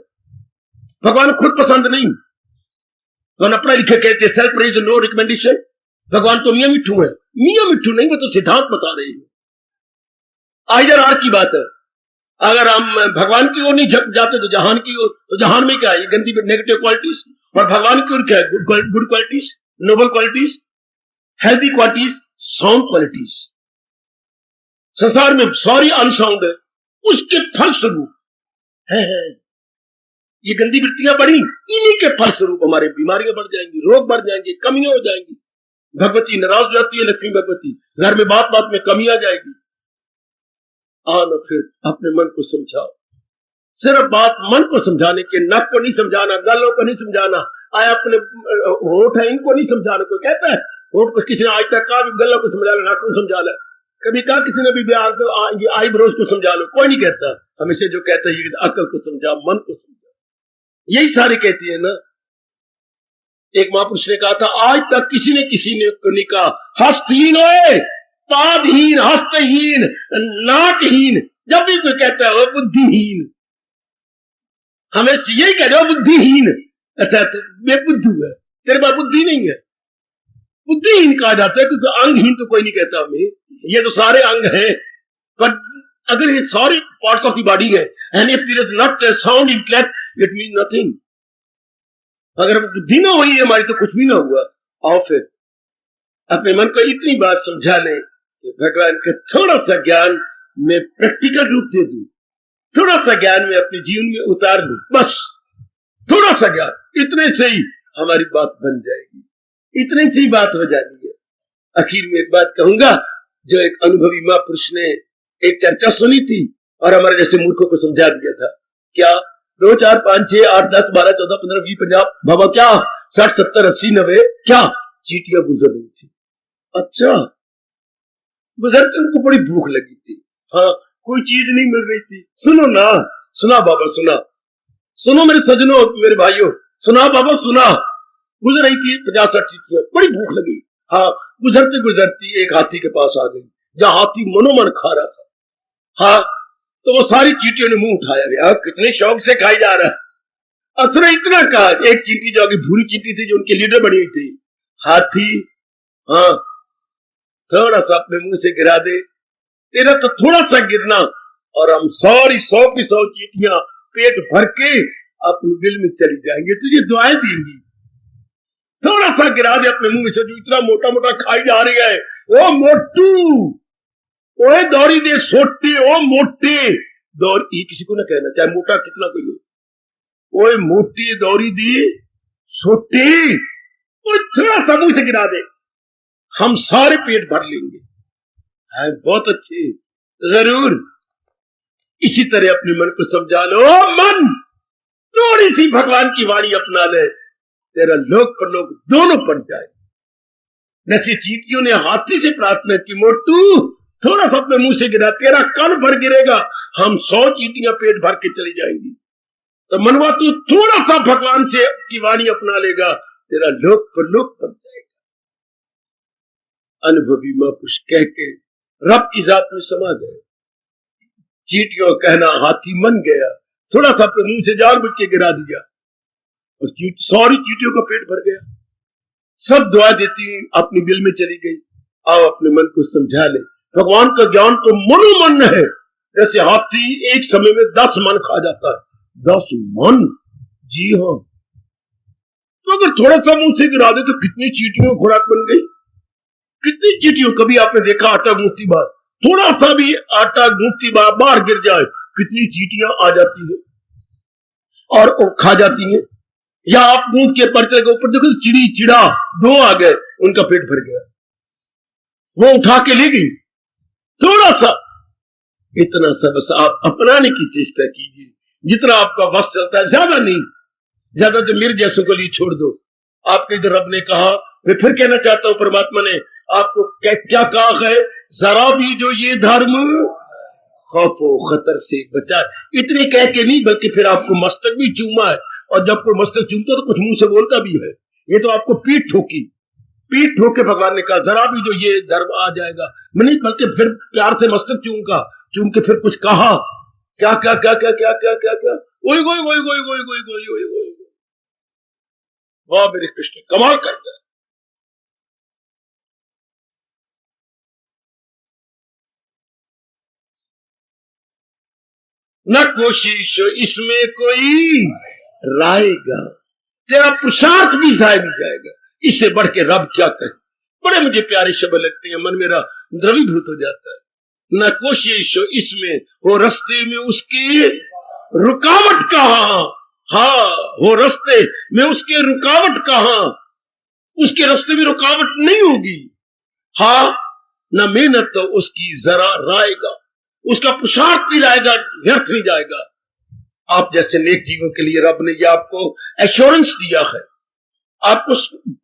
भगवान खुद पसंद नहीं। भगवान अपना लिखे कहते सेल्फ प्रेज नो रिकमेंडेशन। भगवान तो मियां मिट्ठू है, मियां मिट्ठू नहीं, वो तो सिद्धांत बता रहे हैं। इधर आर की बात है। अगर हम भगवान की ओर नहीं जाते तो जहान की ओर, तो जहान में क्या है? गंदी नेगेटिव क्वालिटीज। और भगवान की ओर क्या है? Good qualities, noble qualities, healthy qualities, sound qualities. संसार में सारी अनसाउंड है, उसके फलस्वरूप है। ये गंदी वृत्तियां बढ़ी, इन्हीं के फलस्वरूप हमारे बीमारियां बढ़ जाएंगी, रोग बढ़ जाएंगे, कमियां हो जाएंगी। भगवती नाराज हो जाती है, लक्ष्मी भगवती घर में बात बात में कमी आ जाएगी। आना फिर अपने मन को समझाओ। सिर्फ बात मन को समझाने के, नक को नहीं समझाना, गलों को नहीं समझाना, आया अपने होठ है इनको नहीं समझाना। कोई कहता है होठ को, किसी ने आज तक कहा गलों को समझा लो, नाक को समझा लो। कभी कहा किसी ने भी आईब्रोज को समझा लो, कोई नहीं कहता। हमेशा जो कहता है ये अकल को समझा, मन को समझा, यही सारे कहती है ना। एक महापुरुष ने कहा था, आज तक किसी ने नहीं कहा हस्तहीन होए, पादहीन, हस्तहीन, नाकहीन। जब भी कोई कहता है वो बुद्धिहीन, हमें यही कह रहे हो बुद्धिहीन, अर्थात बेबुद्धू है, तेरे पास बुद्धि नहीं है। बुद्धिहीन कहा जाता है क्योंकि अंगहीन तो कोई नहीं कहता हमें, ये तो सारे अंग हैं। पर अगर ये सारे पार्ट्स ऑफ द बॉडी है, and if there is not a sound intellect it mean nothing. अगर बुद्धि ना हुई हमारी तो कुछ भी ना हुआ। आओ फिर अपने मन को इतनी बात समझा लें कि भगवान के थोड़ा सा ज्ञान मैं प्रैक्टिकल रूप दे दूं, थोड़ा सा ज्ञान में अपने जीवन में उतार लूं, बस थोड़ा सा ज्ञान, इतने से ही हमारी बात बन जाएगी, इतने से ही बात हो जाती है। आखिर में एक बात कहूंगा, जो एक अनुभवी महापुरुष ने एक चर्चा सुनी थी और हमारे जैसे मूर्खों को समझा दिया था। क्या 2 4 5 6 8 10 12 14 15 20 50 बाबा क्या 60 70 80 90 क्या चीटियां गुजर रही थी। अच्छा, गुजरते उनको बड़ी भूख लगी थी। हाँ, कोई चीज नहीं मिल रही थी। सुनो ना, सुना बाबा, सुना, सुनो मेरे सजनों, मेरे भाइयों, सुना बाबा, सुना। गुजर रही थी 50-60 चीटियां, बड़ी भूख लगी। हाँ, गुजरते गुजरती एक हाथी के पास आ गई, जहां हाथी मनोमन खा रहा था। हाँ, तो वो सारी चीटियों ने मुंह उठाया, गया कितने शौक से खाई जा रहा है। अथुरा इतना कहा, एक चींटी जो आगे भूरी चींटी थी जो उनके लीडर बनी हुई थी, हाथी हाँ थोड़ा सा अपने मुंह से गिरा दे, तेरा तो थोड़ा सा गिरना और हम सारी 100 की 100 चींटियां पेट भर के अपने दिल में चली जाएंगे, तुझे दुआएं देंगी। थोड़ा सा गिरा दे अपने मुंह से, जो इतना मोटा मोटा खाई जा रही है। ओ मोटू, ओए दौड़ी दे सोटे, ओ मोटे दौड़ी, ये किसी को ना कहना, चाहे मोटा कितना कोई हो। ओए मोटी दौड़ी दी सोटे, थोड़ा सा मुंह से गिरा दे, हम सारे पेट भर लेंगे। है बहुत अच्छे, जरूर इसी तरह अपने मन को समझा लो। मन, थोड़ी सी भगवान की वाणी अपना ले, तेरा लोक परलोक दोनों पड़ जाए। जैसे चींटियों ने हाथी से प्रार्थना की, मोटू थोड़ा सा अपने मुंह से गिरा, तेरा कण भर गिरेगा, हम 100 चींटियां पेट भर के चली जाएंगी। तो मनवा तू थोड़ा सा भगवान से की वाणी अपना लेगा, तेरा लोक परलोक बन जाएगा। अनुभवी महापुरुष कह के रब की जात में समा गए। चींटियों का कहना हाथी मन गया, थोड़ा सा अपने मुंह से जानबूझ के गिरा दिया और सारी चींटियों का पेट भर गया। सब दुआ देती हैं, अपनी बिल में चली गई। आओ अपने मन को समझा ले। भगवान का ज्ञान तो मनोमन है। जैसे हाथी एक समय में 10 मन खा जाता है। 10 मन, जी हाँ। तो अगर थोड़ा सा मुंह से गिरा दे तो कितनी चींटियों खुराक बन गई। कितनी चींटियों, कभी आपने देखा आटा गूंथती बार, थोड़ा सा भी आटा गूंथती बार बाहर गिर जाए, कितनी चींटियां आ जाती है और खा जाती हैं। या आप गूंथ के पर्चे के ऊपर देखो, चिड़ी चिड़ा 2 आ गए, उनका पेट भर गया, वो उठा के ले गई। थोड़ा सा, इतना सा बस आप अपनाने की चेष्टा कीजिए, जितना आपका वश चलता है, ज्यादा नहीं। ज्यादा तो मेरे जैसों को लिए छोड़ दो। आपके इधर रब ने कहा, मैं फिर कहना चाहता हूं, परमात्मा ने आपको क्या कहा है, जरा भी जो ये धर्म खौफो खतर से बचाए। इतने कह के नहीं, बल्कि फिर आपको मस्तक भी चूमा है। और जब कोई मस्तक चूमता तो कुछ मुंह से बोलता भी है। ये तो आपको पीठ ठोकी, पीठ ठोक के भगवान ने कहा, जरा भी जो ये धर्म आ जाएगा, मैं नहीं, बल्कि फिर प्यार से मस्तक चूम के फिर कुछ कहा, क्या क्या क्या क्या क्या क्या क्या क्या, ओए गोई गोई गोई गोई गोई गोई गोई गोई। वाह मेरे कृष्ण, कमाल कर गए। न कोशिश इसमें कोई रायगा, तेरा पुरुषार्थ भी जाया नहीं जाएगा। इससे बढ़ के रब क्या कहे। बड़े मुझे प्यारे शब्द लगते हैं, मन मेरा द्रवीभूत हो जाता है। न कोशिश इसमें हो रास्ते में उसकी रुकावट कहां, हाँ हो रास्ते में उसके रुकावट कहां, उसके रास्ते में रुकावट नहीं होगी। हाँ, न मेहनत तो उसकी जरा रायगा, उसका पुरुषार्थ भी रहेगा, व्यर्थ नहीं जाएगा। आप जैसे नेक जीवों के लिए रब ने यह आपको एश्योरेंस दिया है, आपको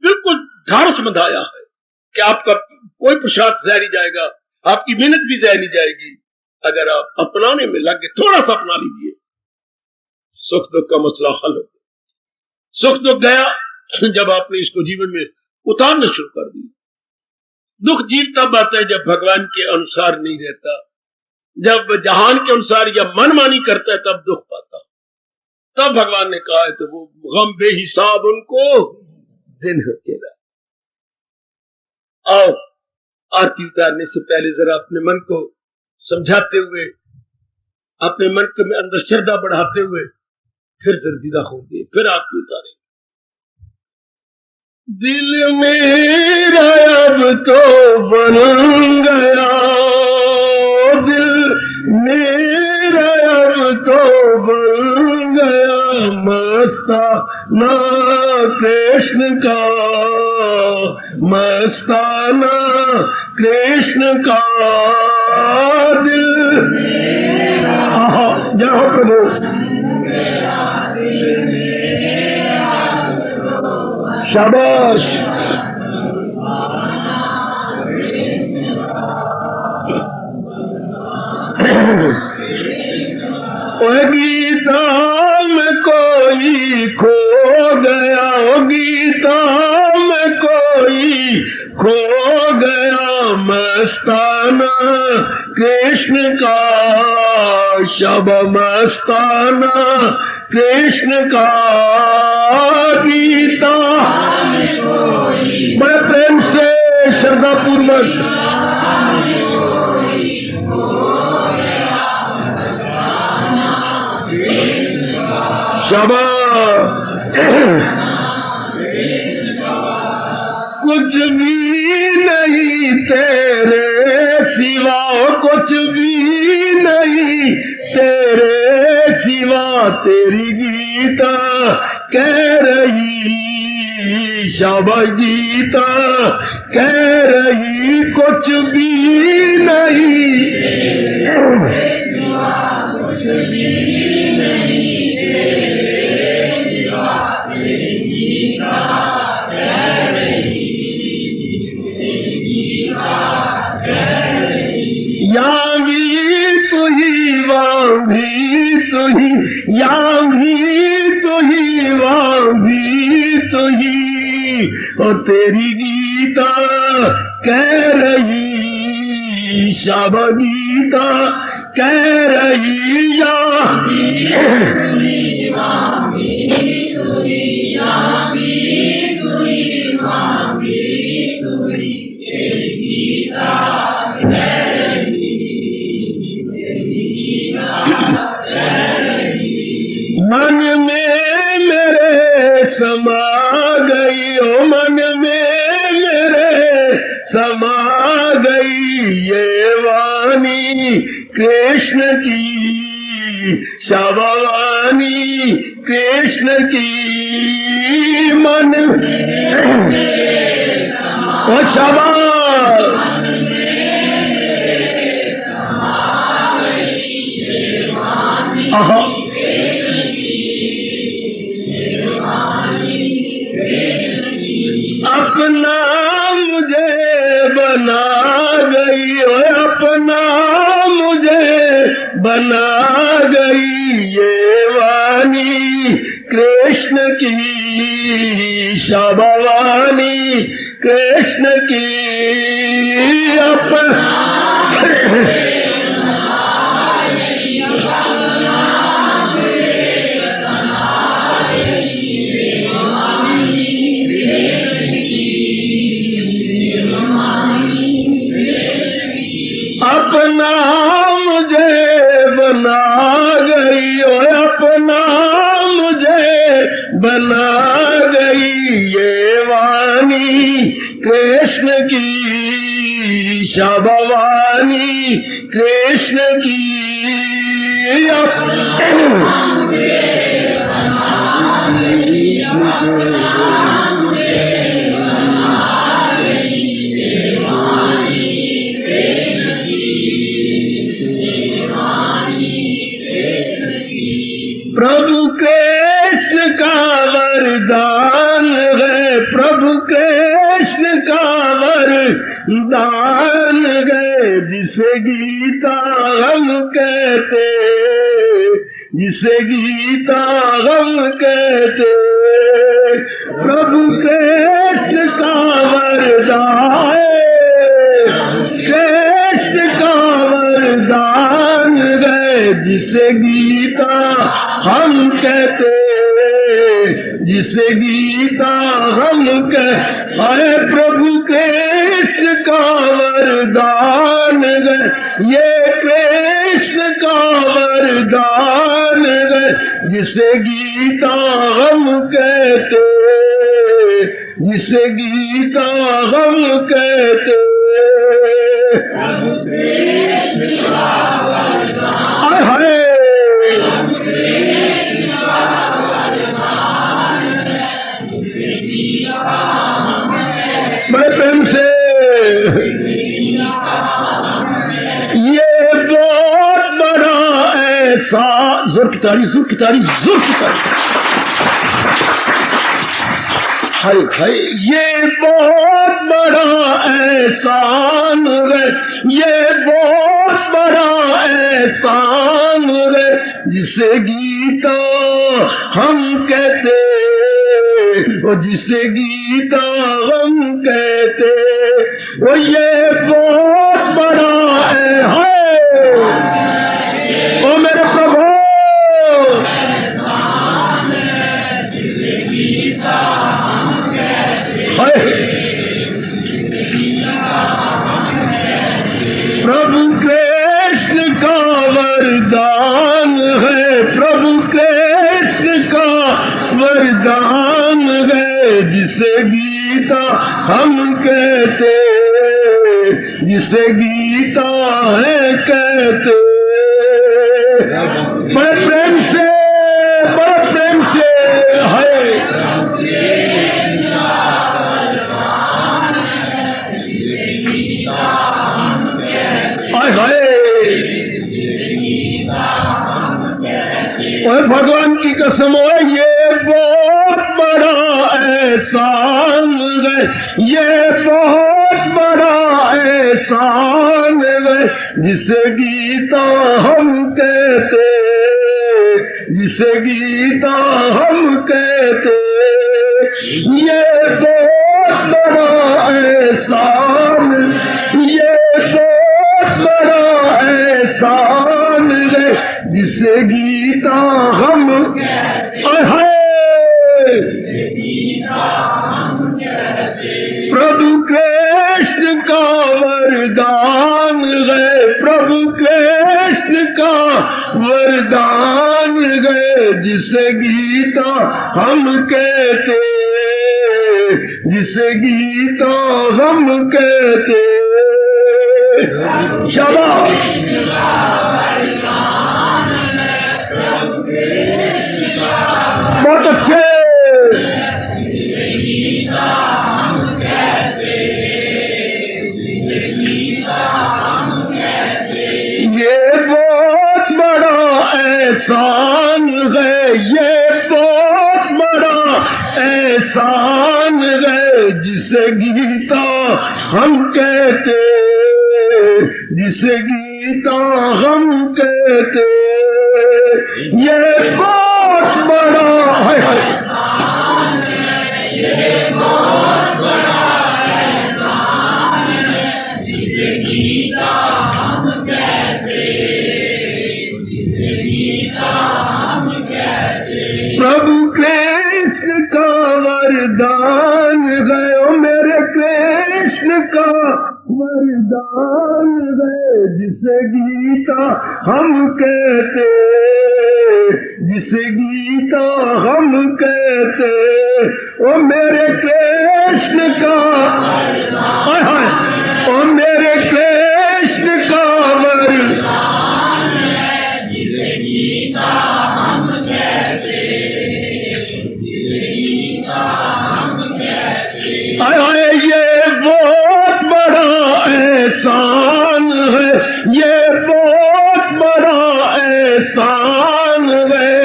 बिल्कुल ढारस बंधाया है कि आपका कोई पुरुषार्थ ज़ाया नहीं जाएगा, आपकी मेहनत भी ज़ाया नहीं जाएगी। अगर आप अपनाने में लगे, थोड़ा सा अपना लीजिए, सुख दुख का मसला हल हो गया। सुख दुख गया जब आपने इसको जीवन में उतारना शुरू कर दिया। दुख जीव तब आता है जब भगवान के अनुसार नहीं रहता, जब जहान के अनुसार या मनमानी करता है तब दुख पाता। तब भगवान ने कहा है तो वो गम बेहिसाब उनको दिन अकेला। आओ आरती उतारने से पहले जरा अपने मन को समझाते हुए, अपने मन के अंदर श्रद्धा बढ़ाते हुए फिर जरूरीदा होंगे, फिर आरती उतारेंगे। दिल मेरा अब तो बन गया, दिल मेरा अब तो बन गया मस्ताना कृष्ण का, मस्ताना कृष्ण का दिल मेरा। जाओ प्रभु, शाबाश। ओ गीता में कोई खो गया, ओ गीता में कोई खो गया मस्ताना कृष्ण का, शब मस्ताना कृष्ण का गीता। बड़े प्रेम से श्रद्धा पूर्वक कुछ भी नहीं तेरे सिवा, कुछ भी नहीं तेरे सिवा, तेरी गीता कह रही, शाबाश गीता कह रही, कुछ भी नहीं कुछ भी नहीं तेरे सिवा, तेरी गीता कह रही, यहाँ भी तू ही, वहाँ भी तू ही, यहाँ भी तू ही, वहाँ भी तू ही, और तेरी गीता कह रही, शाबाश गीता कह रही, यहाँ भी तू ही, वहाँ भी तू ही, यहाँ भी मन में मेरे समा गई, ओ मन में मेरे समा गई ये वाणी कृष्ण की, शाबावाणी कृष्ण की। मन ओ शाबाश, आहा अपना मुझे बना गई, अपना मुझे बना गई ये वाणी कृष्ण की, शाबावाणी कृष्ण की। अपना मुझे बना गई, अपना मुझे बना गई ये वाणी कृष्ण की, शाबावाणी कृष्ण की। प्रभु कृष्ण का वरदान है, प्रभु कृष्ण का वरदान है, जिसे गीता हम कहते, जिसे गीता हम कहते। प्रभु कृष्ण का वरदान, कृष्ण का वरदान है, जिसे गीता हम कहते, जिसे गीता हम कहते। प्रभु कृष्ण का वरदान है, ये कृष्ण का वरदान है, जिसे गीता हम कहते, जिसे गीता हम कहते। हाय हाय, बड़े प्रेम से ये बहुत बड़ा ऐसा, जोर की तारीफ, जोर की तारीफ, जोर की तारीफ। हाय हाय, ये बहुत बड़ा एहसान है, ये बहुत बड़ा एहसान है, जिसे गीता हम कहते, वो जिसे गीता हम कहते, वो ये बहुत बड़ा है। ओ मेरे प्रभु, प्रभु कृष्ण का वरदान है, प्रभु कृष्ण का वरदान है, जिसे गीता हम कहते, जिसे गीता है कहते। बड़े प्रेम से, बड़े प्रेम से है। और भगवान की कसम है, ये बहुत बड़ा एहसान है, ये बहुत बड़ा एहसान है, जिसे गीता हम कहते, जिसे गीता हम कहते। ये बहुत बड़ा एहसान, ये बहुत बड़ा एहसान है, जिसे गीता हम, हाय कृष्ण का वरदान है, जिसे गीता हम कहते, जिसे गीता हम कहते। शाबाश, बहुत अच्छे। ये बहुत बड़ा एहसान है, ये बहुत बड़ा एहसान है, जिसे गीता हम कहते, जिसे गीता हम कहते। ये बहुत बड़ा है, प्रभु कृष्ण का वरदान है, ओ मेरे कृष्ण का वरदान है, जिसे गीता हम कहते, जिसे गीता हम कहते। ओ मेरे कृष्ण का, हाय हाय, ओ मेरे कृष्ण का वरदान है, जिसे गीता हम कहते, जिसे गीता हम कहते। हाय हाय, ये बहुत बड़ा एहसान है, ये बहुत बड़ा एहसान है,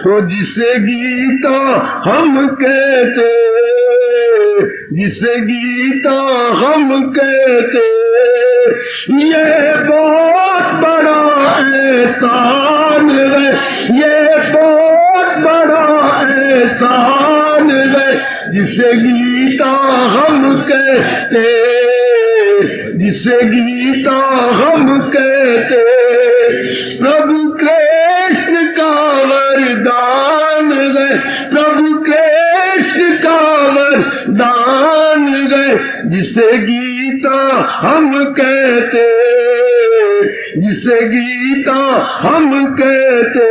वो जिसे गीता हम कहते, जिसे गीता हम कहते। ये बहुत बड़ा एहसान है, ये बहुत बड़ा एहसान है, जिसे गीता हम कहते, जिसे गीता हम कहते। प्रभु कृष्ण का वरदान है, प्रभु कृष्ण का वरदान है, जिसे गीता हम कहते, जिसे गीता हम कहते।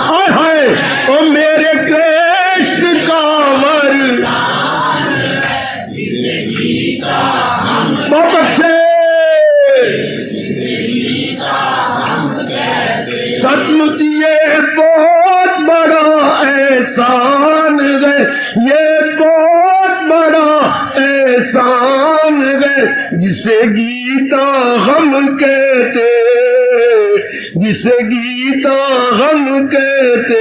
हाय हाय, ओ मेरे कृष्ण का वरदान है, जिसे गीता हम, बहुत अच्छे, जिसे गीता हम कहते। सचमुच ये बहुत बड़ा एहसान है, ये बहुत बड़ा एहसान है, जिसे गीता हम कहते, जिसे गीता हम कहते।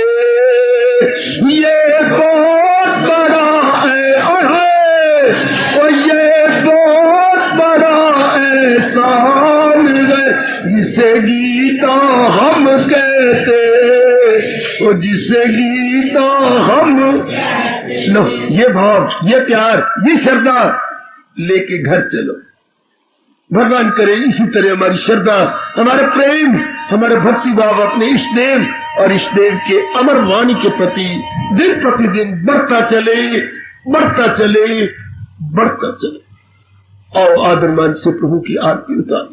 ये बहुत बड़ा है, और ये बहुत बड़ा एहसान है, जिसे गीता हम कहते, और जिसे गीता हम। लो, ये भाव, ये प्यार, ये श्रद्धा लेके घर चलो। भगवान करे इसी तरह हमारी श्रद्धा, हमारे प्रेम, हमारे भक्ति भाव अपने इष्ट देव और इष्ट देव के अमर वाणी के प्रति दिन प्रतिदिन बढ़ता चले, बढ़ता चले, बढ़ता चले। और आदर मान से प्रभु की आरती उतार।